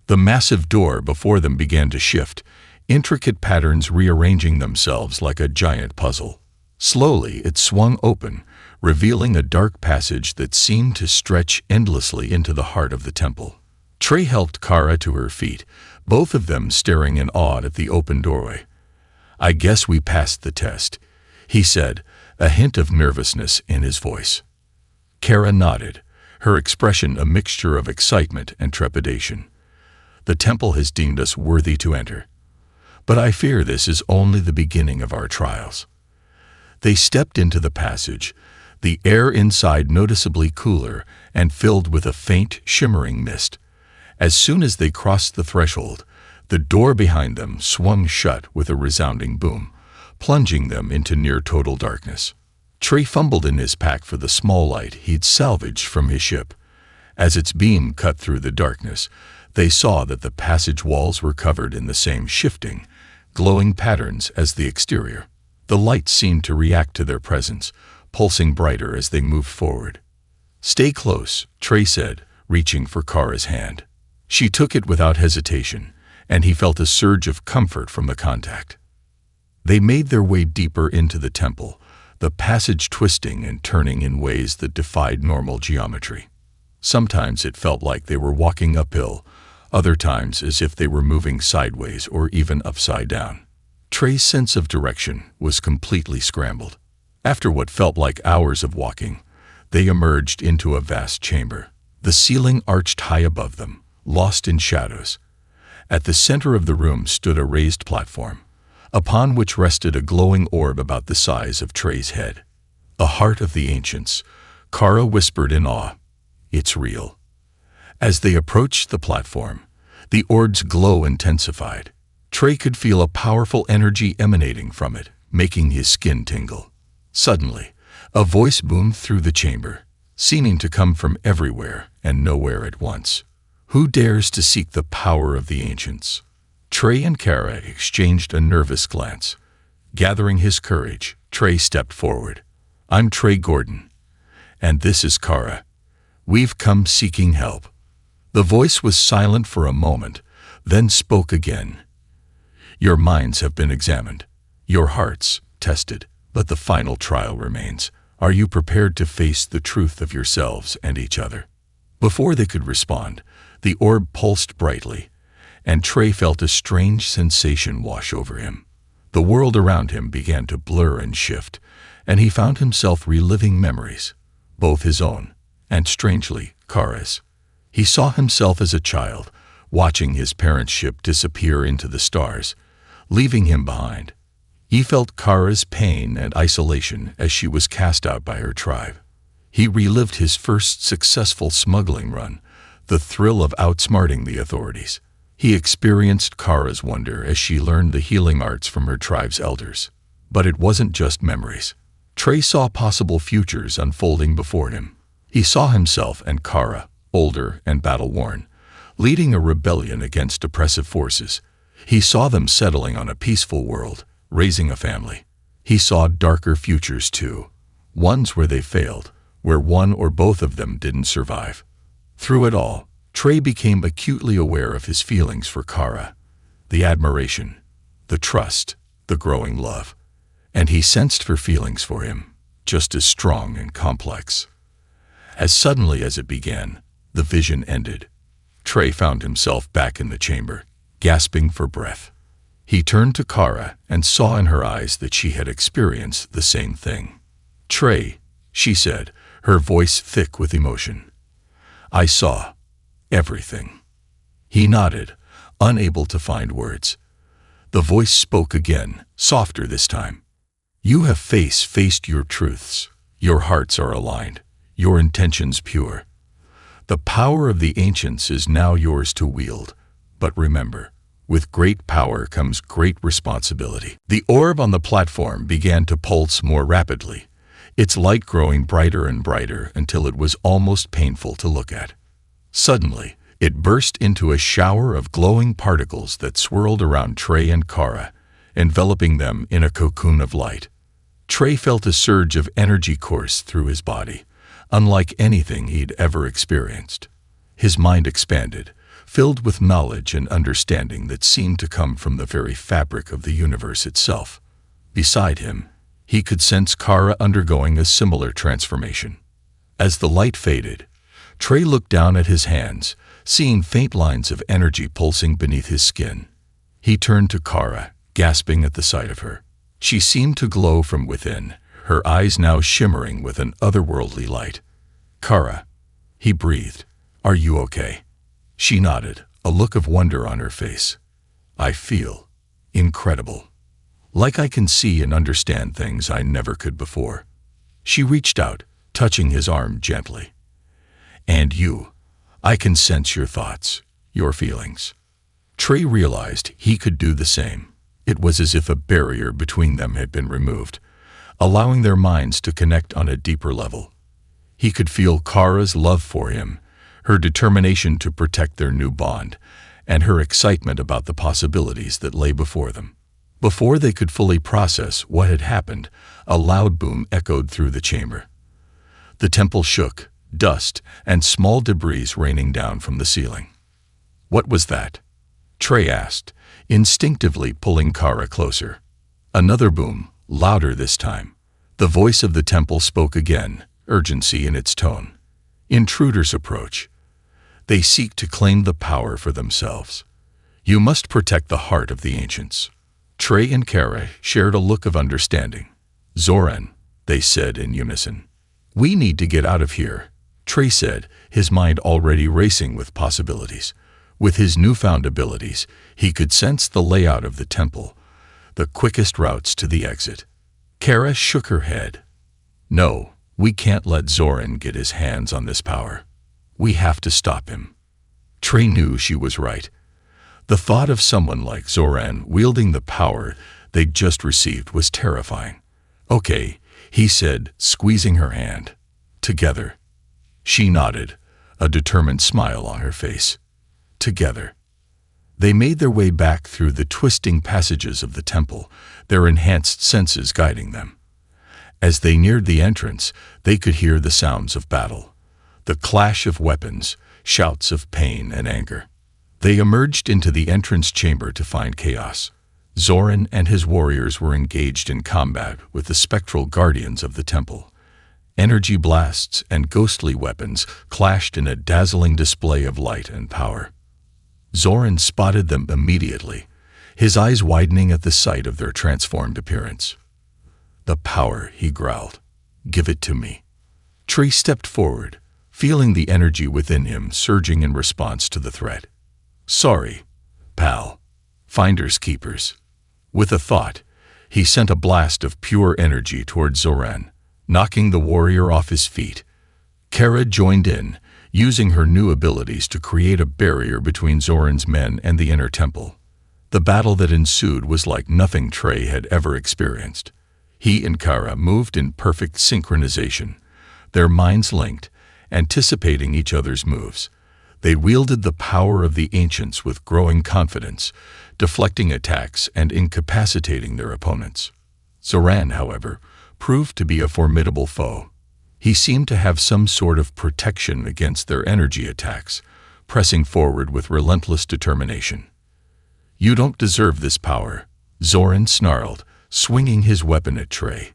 The massive door before them began to shift, intricate patterns rearranging themselves like a giant puzzle. Slowly, it swung open, revealing a dark passage that seemed to stretch endlessly into the heart of the temple. Trey helped Kara to her feet, both of them staring in awe at the open doorway. I guess we passed the test, he said, a hint of nervousness in his voice. Kara nodded, her expression a mixture of excitement and trepidation. The temple has deemed us worthy to enter. But I fear this is only the beginning of our trials. They stepped into the passage, the air inside noticeably cooler and filled with a faint, shimmering mist. As soon as they crossed the threshold, the door behind them swung shut with a resounding boom, plunging them into near-total darkness. Trey fumbled in his pack for the small light he'd salvaged from his ship. As its beam cut through the darkness, they saw that the passage walls were covered in the same shifting, glowing patterns as the exterior. The light seemed to react to their presence, pulsing brighter as they moved forward. Stay close, Trey said, reaching for Kara's hand. She took it without hesitation, and he felt a surge of comfort from the contact. They made their way deeper into the temple, the passage twisting and turning in ways that defied normal geometry. Sometimes it felt like they were walking uphill, other times as if they were moving sideways or even upside down. Trey's sense of direction was completely scrambled. After what felt like hours of walking, they emerged into a vast chamber. The ceiling arched high above them, lost in shadows. At the center of the room stood a raised platform, upon which rested a glowing orb about the size of Trey's head. A heart of the ancients, Kara whispered in awe. It's real. As they approached the platform, the orb's glow intensified. Trey could feel a powerful energy emanating from it, making his skin tingle. Suddenly, a voice boomed through the chamber, seeming to come from everywhere and nowhere at once. Who dares to seek the power of the ancients? Trey and Kara exchanged a nervous glance. Gathering his courage, Trey stepped forward. I'm Trey Gordon, and this is Kara. We've come seeking help. The voice was silent for a moment, then spoke again. Your minds have been examined, your hearts tested, but the final trial remains. Are you prepared to face the truth of yourselves and each other? Before they could respond, the orb pulsed brightly, and Trey felt a strange sensation wash over him. The world around him began to blur and shift, and he found himself reliving memories, both his own and, strangely, Kara's. He saw himself as a child, watching his parents' ship disappear into the stars, leaving him behind. He felt Kara's pain and isolation as she was cast out by her tribe. He relived his first successful smuggling run, the thrill of outsmarting the authorities. He experienced Kara's wonder as she learned the healing arts from her tribe's elders. But it wasn't just memories. Trey saw possible futures unfolding before him. He saw himself and Kara, older and battle-worn, leading a rebellion against oppressive forces. He saw them settling on a peaceful world, raising a family. He saw darker futures too, ones where they failed, where one or both of them didn't survive. Through it all, Trey became acutely aware of his feelings for Kara, the admiration, the trust, the growing love. And he sensed her feelings for him, just as strong and complex. As suddenly as it began, the vision ended. Trey found himself back in the chamber, gasping for breath. He turned to Kara and saw in her eyes that she had experienced the same thing. "Trey," she said, her voice thick with emotion. "I saw everything." He nodded, unable to find words. The voice spoke again, softer this time. "You have faced your truths. Your hearts are aligned, your intentions pure. The power of the ancients is now yours to wield. But remember, with great power comes great responsibility." The orb on the platform began to pulse more rapidly, its light growing brighter and brighter until it was almost painful to look at. Suddenly, it burst into a shower of glowing particles that swirled around Trey and Kara, enveloping them in a cocoon of light. Trey felt a surge of energy course through his body, unlike anything he'd ever experienced. His mind expanded, filled with knowledge and understanding that seemed to come from the very fabric of the universe itself. Beside him, he could sense Kara undergoing a similar transformation. As the light faded, Trey looked down at his hands, seeing faint lines of energy pulsing beneath his skin. He turned to Kara, gasping at the sight of her. She seemed to glow from within, her eyes now shimmering with an otherworldly light. "Kara," he breathed, "are you okay?" She nodded, a look of wonder on her face. "I feel incredible. Like I can see and understand things I never could before." She reached out, touching his arm gently. "And you, I can sense your thoughts, your feelings." Trey realized he could do the same. It was as if a barrier between them had been removed, allowing their minds to connect on a deeper level. He could feel Kara's love for him, her determination to protect their new bond, and her excitement about the possibilities that lay before them. Before they could fully process what had happened, a loud boom echoed through the chamber. The temple shook, dust and small debris raining down from the ceiling. "What was that?" Trey asked, instinctively pulling Kara closer. Another boom, louder this time. The voice of the temple spoke again, urgency in its tone. "Intruders approach. They seek to claim the power for themselves. You must protect the heart of the ancients." Trey and Kara shared a look of understanding. "Zoran," they said in unison. "We need to get out of here," Trey said, his mind already racing with possibilities. With his newfound abilities, he could sense the layout of the temple, the quickest routes to the exit. Kara shook her head. "No, we can't let Zoran get his hands on this power. We have to stop him." Trey knew she was right. The thought of someone like Zoran wielding the power they'd just received was terrifying. "Okay," he said, squeezing her hand. "Together." She nodded, a determined smile on her face. Together. They made their way back through the twisting passages of the temple, their enhanced senses guiding them. As they neared the entrance, they could hear the sounds of battle, the clash of weapons, shouts of pain and anger. They emerged into the entrance chamber to find chaos. Zoran and his warriors were engaged in combat with the spectral guardians of the temple. Energy blasts and ghostly weapons clashed in a dazzling display of light and power. Zoran spotted them immediately, his eyes widening at the sight of their transformed appearance. "The power," he growled. "Give it to me." Trey stepped forward, feeling the energy within him surging in response to the threat. "Sorry, pal. Finders keepers." With a thought, he sent a blast of pure energy toward Zoran, knocking the warrior off his feet. Kara joined in, using her new abilities to create a barrier between Zoran's men and the inner temple. The battle that ensued was like nothing Trey had ever experienced. He and Kara moved in perfect synchronization, their minds linked, anticipating each other's moves. They wielded the power of the ancients with growing confidence, deflecting attacks and incapacitating their opponents. Zoran, however, proved to be a formidable foe. He seemed to have some sort of protection against their energy attacks, pressing forward with relentless determination. "You don't deserve this power," Zoran snarled, swinging his weapon at Trey.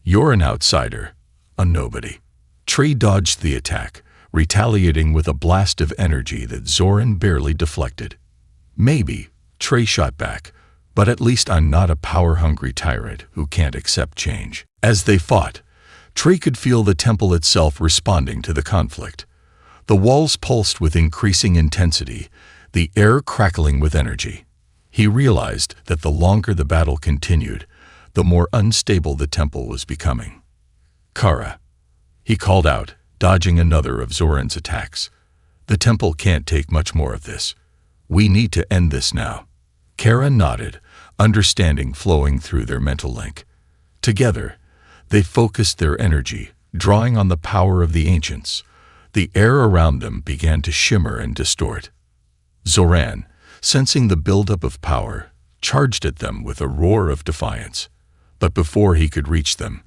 "You're an outsider, a nobody." Trey dodged the attack, retaliating with a blast of energy that Zoran barely deflected. "Maybe," Trey shot back, But at least I'm not a power-hungry tyrant who can't accept change. As they fought, Trey could feel the temple itself responding to the conflict. The walls pulsed with increasing intensity, the air crackling with energy. He realized that the longer the battle continued, the more unstable the temple was becoming. "Kara," he called out, dodging another of Zoran's attacks. "The temple can't take much more of this. We need to end this now." Kara nodded, understanding flowing through their mental link. Together, they focused their energy, drawing on the power of the ancients. The air around them began to shimmer and distort. Zoran, sensing the buildup of power, charged at them with a roar of defiance. But before he could reach them,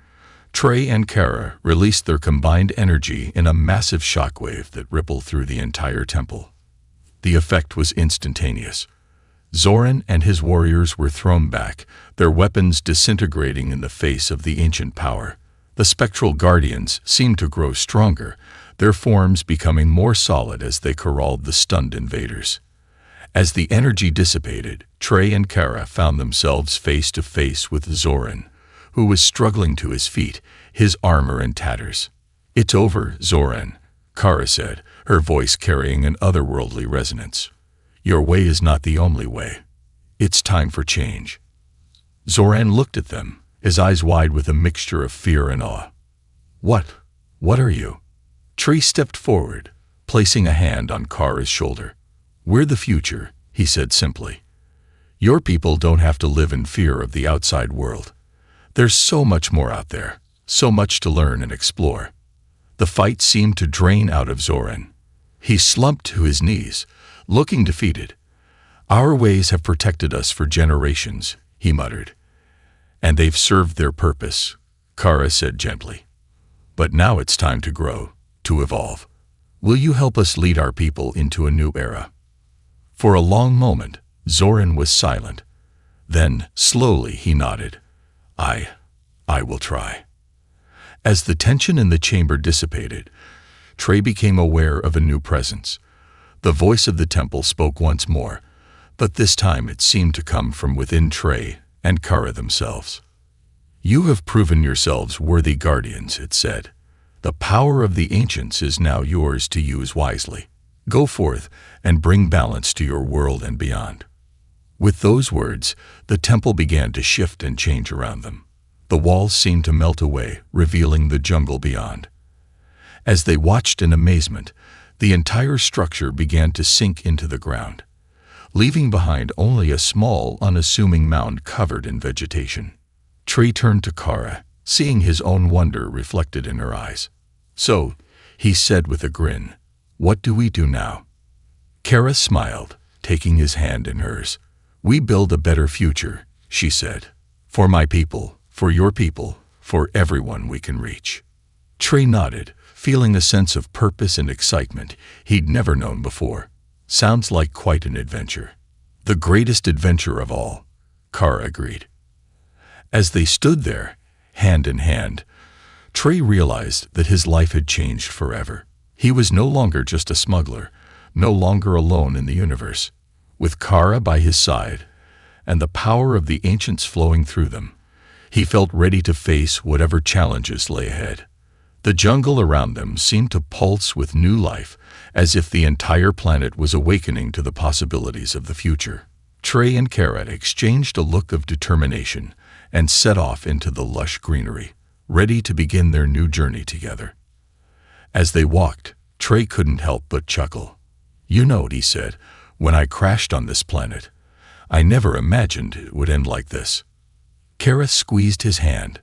Trey and Kara released their combined energy in a massive shockwave that rippled through the entire temple. The effect was instantaneous. Zoran and his warriors were thrown back, their weapons disintegrating in the face of the ancient power. The spectral guardians seemed to grow stronger, their forms becoming more solid as they corralled the stunned invaders. As the energy dissipated, Trey and Kara found themselves face to face with Zoran, who was struggling to his feet, his armor in tatters. "It's over, Zoran," Kara said, her voice carrying an otherworldly resonance. "Your way is not the only way. It's time for change." Zoran looked at them, his eyes wide with a mixture of fear and awe. What are you?" Tree stepped forward, placing a hand on Kara's shoulder. "We're the future," he said simply. "Your people don't have to live in fear of the outside world. There's so much more out there, so much to learn and explore." The fight seemed to drain out of Zoran. He slumped to his knees, looking defeated. "Our ways have protected us for generations," he muttered. "And they've served their purpose," Kara said gently. "But now it's time to grow, to evolve. Will you help us lead our people into a new era?" For a long moment, Zoran was silent. Then, slowly, he nodded. I will try." As the tension in the chamber dissipated, Trey became aware of a new presence. The voice of the temple spoke once more, but this time it seemed to come from within Trey and Kara themselves. "You have proven yourselves worthy guardians," it said. "The power of the ancients is now yours to use wisely. Go forth and bring balance to your world and beyond." With those words, the temple began to shift and change around them. The walls seemed to melt away, revealing the jungle beyond. As they watched in amazement, the entire structure began to sink into the ground, leaving behind only a small, unassuming mound covered in vegetation. Tree turned to Kara, seeing his own wonder reflected in her eyes. "So," he said with a grin, "what do we do now?" Kara smiled, taking his hand in hers. "We build a better future," she said. "For my people, for your people, for everyone we can reach." Trey nodded, feeling a sense of purpose and excitement he'd never known before. "Sounds like quite an adventure." "The greatest adventure of all," Kara agreed. As they stood there, hand in hand, Trey realized that his life had changed forever. He was no longer just a smuggler, no longer alone in the universe. With Kara by his side, and the power of the ancients flowing through them, he felt ready to face whatever challenges lay ahead. The jungle around them seemed to pulse with new life, as if the entire planet was awakening to the possibilities of the future. Trey and Kara exchanged a look of determination and set off into the lush greenery, ready to begin their new journey together. As they walked, Trey couldn't help but chuckle. "You know," he said, "when I crashed on this planet, I never imagined it would end like this." Kara squeezed his hand.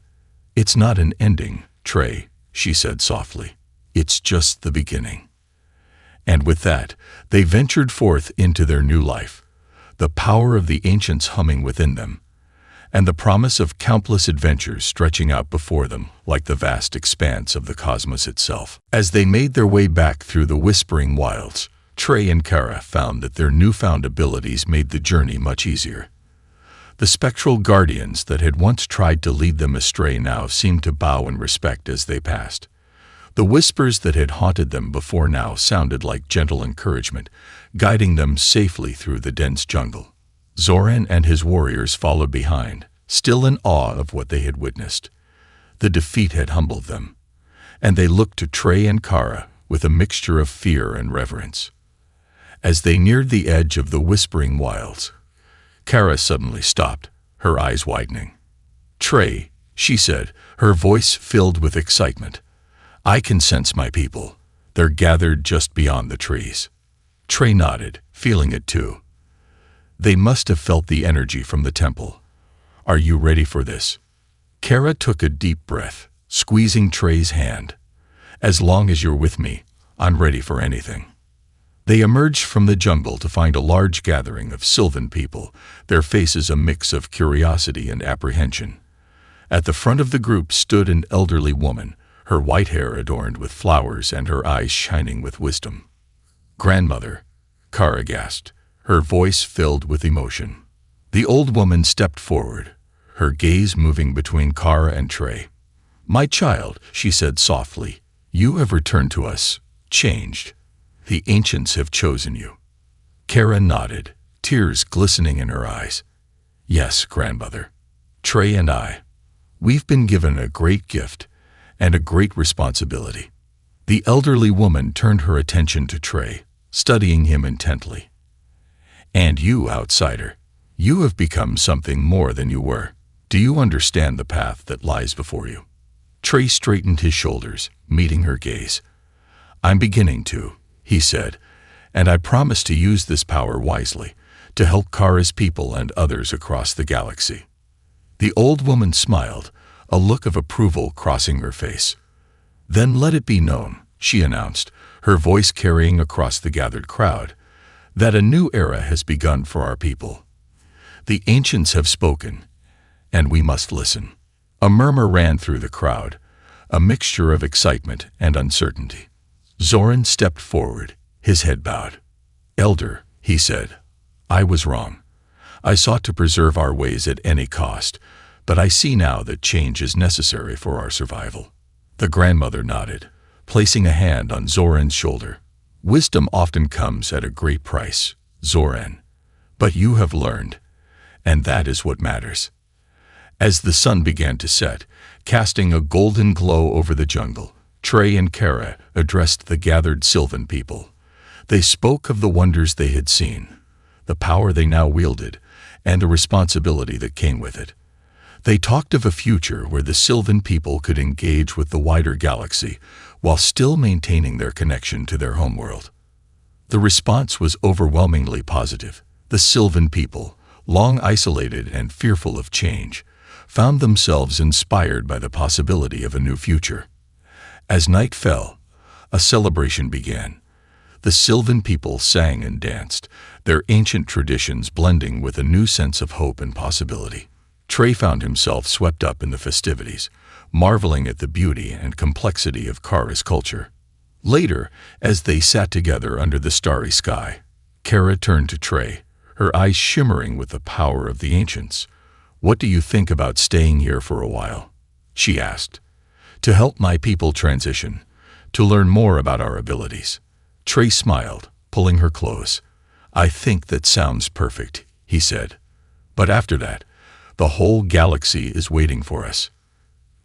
"It's not an ending, Trey," she said softly. "It's just the beginning." And with that, they ventured forth into their new life, the power of the ancients humming within them, and the promise of countless adventures stretching out before them like the vast expanse of the cosmos itself. As they made their way back through the whispering wilds, Trey and Kara found that their newfound abilities made the journey much easier. The spectral guardians that had once tried to lead them astray now seemed to bow in respect as they passed. The whispers that had haunted them before now sounded like gentle encouragement, guiding them safely through the dense jungle. Zoran and his warriors followed behind, still in awe of what they had witnessed. The defeat had humbled them, and they looked to Trey and Kara with a mixture of fear and reverence. As they neared the edge of the Whispering Wilds, Kara suddenly stopped, her eyes widening. "Trey," she said, her voice filled with excitement. "I can sense my people. They're gathered just beyond the trees." Trey nodded, feeling it too. They must have felt the energy from the temple. "Are you ready for this?" Kara took a deep breath, squeezing Trey's hand. "As long as you're with me, I'm ready for anything." They emerged from the jungle to find a large gathering of Sylvan people, their faces a mix of curiosity and apprehension. At the front of the group stood an elderly woman, her white hair adorned with flowers and her eyes shining with wisdom. "Grandmother," Kara gasped, her voice filled with emotion. The old woman stepped forward, her gaze moving between Kara and Trey. "My child," she said softly, "you have returned to us, changed. The ancients have chosen you." Kara nodded, tears glistening in her eyes. "Yes, grandmother. Trey and we've been given a great gift and a great responsibility." The elderly woman turned her attention to Trey, studying him intently. "And you, outsider, you have become something more than you were. Do you understand the path that lies before you?" Trey straightened his shoulders, meeting her gaze. "I'm beginning to," he said, "and I promise to use this power wisely, to help Kara's people and others across the galaxy." The old woman smiled, a look of approval crossing her face. "Then let it be known," she announced, her voice carrying across the gathered crowd, "that a new era has begun for our people. The ancients have spoken, and we must listen." A murmur ran through the crowd, a mixture of excitement and uncertainty. Zoran stepped forward, his head bowed. "Elder," he said, "I was wrong. I sought to preserve our ways at any cost, but I see now that change is necessary for our survival." The grandmother nodded, placing a hand on Zoran's shoulder. "Wisdom often comes at a great price, Zoran, but you have learned, and that is what matters." As the sun began to set, casting a golden glow over the jungle, Trey and Kara addressed the gathered Sylvan people. They spoke of the wonders they had seen, the power they now wielded, and the responsibility that came with it. They talked of a future where the Sylvan people could engage with the wider galaxy while still maintaining their connection to their homeworld. The response was overwhelmingly positive. The Sylvan people, long isolated and fearful of change, found themselves inspired by the possibility of a new future. As night fell, a celebration began. The Sylvan people sang and danced, their ancient traditions blending with a new sense of hope and possibility. Trey found himself swept up in the festivities, marveling at the beauty and complexity of Kara's culture. Later, as they sat together under the starry sky, Kara turned to Trey, her eyes shimmering with the power of the ancients. "What do you think about staying here for a while?" she asked. "To help my people transition, to learn more about our abilities." Trey smiled, pulling her close. "I think that sounds perfect," he said. "But after that, the whole galaxy is waiting for us."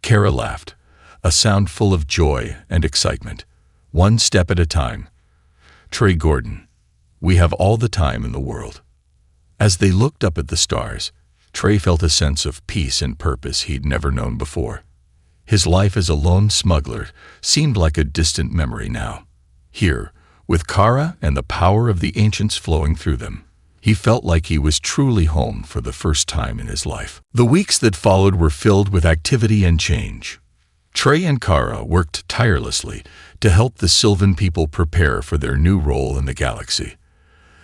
Kara laughed, a sound full of joy and excitement. "One step at a time. Trey Gordon, we have all the time in the world." As they looked up at the stars, Trey felt a sense of peace and purpose he'd never known before. His life as a lone smuggler seemed like a distant memory now. Here, with Kara and the power of the ancients flowing through them, he felt like he was truly home for the first time in his life. The weeks that followed were filled with activity and change. Trey and Kara worked tirelessly to help the Sylvan people prepare for their new role in the galaxy.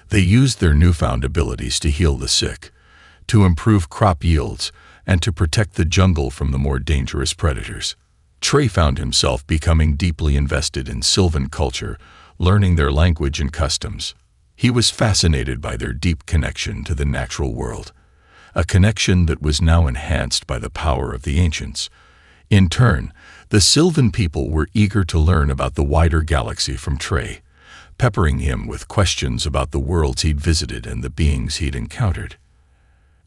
They used their newfound abilities to heal the sick, to improve crop yields, and to protect the jungle from the more dangerous predators. Trey found himself becoming deeply invested in Sylvan culture, learning their language and customs. He was fascinated by their deep connection to the natural world, a connection that was now enhanced by the power of the ancients. In turn, the Sylvan people were eager to learn about the wider galaxy from Trey, peppering him with questions about the worlds he'd visited and the beings he'd encountered.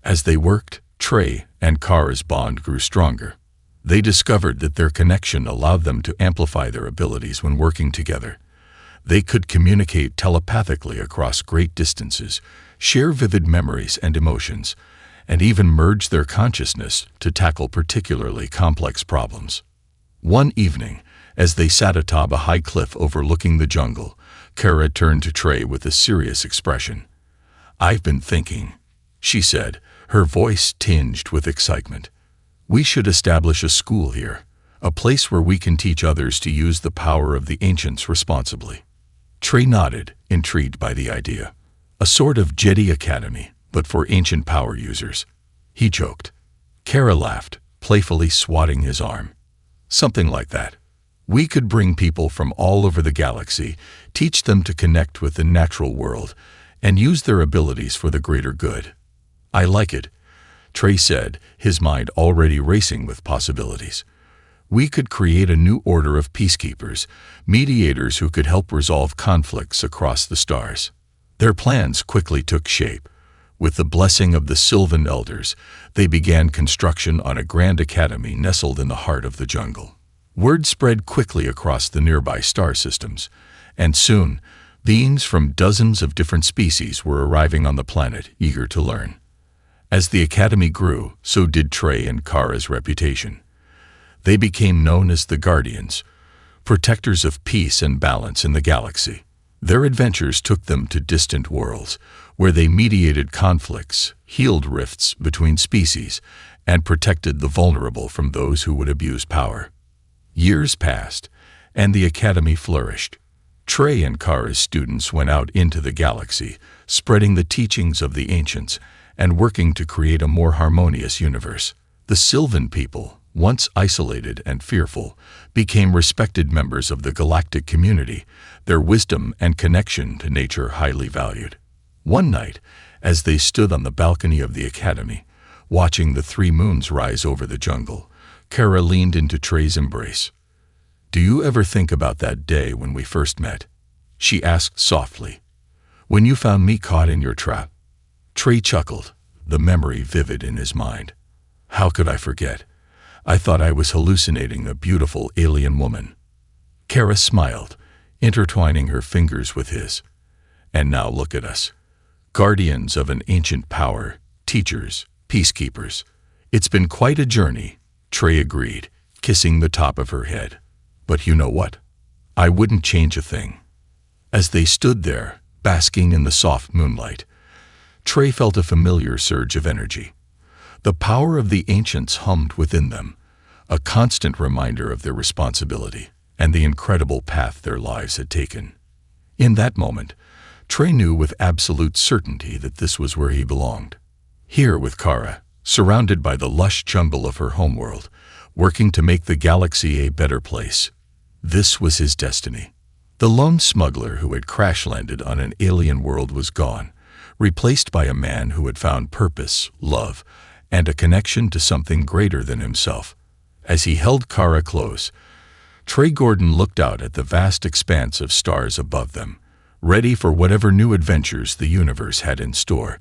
As they worked, Trey and Kara's bond grew stronger. They discovered that their connection allowed them to amplify their abilities when working together. They could communicate telepathically across great distances, share vivid memories and emotions, and even merge their consciousness to tackle particularly complex problems. One evening, as they sat atop a high cliff overlooking the jungle, Kara turned to Trey with a serious expression. "I've been thinking," she said, her voice tinged with excitement. "We should establish a school here, a place where we can teach others to use the power of the ancients responsibly." Trey nodded, intrigued by the idea. "A sort of Jedi Academy, but for ancient power users," he joked. Kara laughed, playfully swatting his arm. "Something like that. We could bring people from all over the galaxy, teach them to connect with the natural world, and use their abilities for the greater good." "I like it," Trey said, his mind already racing with possibilities. "We could create a new order of peacekeepers, mediators who could help resolve conflicts across the stars." Their plans quickly took shape. With the blessing of the Sylvan elders, they began construction on a grand academy nestled in the heart of the jungle. Word spread quickly across the nearby star systems, and soon, beings from dozens of different species were arriving on the planet, eager to learn. As the academy grew, so did Trey and Kara's reputation. They became known as the Guardians, protectors of peace and balance in the galaxy. Their adventures took them to distant worlds, where they mediated conflicts, healed rifts between species, and protected the vulnerable from those who would abuse power. Years passed, and the academy flourished. Trey and Kara's students went out into the galaxy, spreading the teachings of the ancients and working to create a more harmonious universe. The Sylvan people, once isolated and fearful, became respected members of the galactic community, their wisdom and connection to nature highly valued. One night, as they stood on the balcony of the academy, watching the 3 moons rise over the jungle, Kara leaned into Trey's embrace. "Do you ever think about that day when we first met?" she asked softly. "When you found me caught in your trap?" Trey chuckled, the memory vivid in his mind. "How could I forget? I thought I was hallucinating a beautiful alien woman." Kara smiled, intertwining her fingers with his. "And now look at us. Guardians of an ancient power, teachers, peacekeepers. It's been quite a journey," Trey agreed, kissing the top of her head. "But you know what? I wouldn't change a thing." As they stood there, basking in the soft moonlight, Trey felt a familiar surge of energy. The power of the ancients hummed within them, a constant reminder of their responsibility and the incredible path their lives had taken. In that moment, Trey knew with absolute certainty that this was where he belonged. Here with Kara, surrounded by the lush jungle of her homeworld, working to make the galaxy a better place. This was his destiny. The lone smuggler who had crash-landed on an alien world was gone, replaced by a man who had found purpose, love, and a connection to something greater than himself. As he held Kara close, Trey Gordon looked out at the vast expanse of stars above them, ready for whatever new adventures the universe had in store.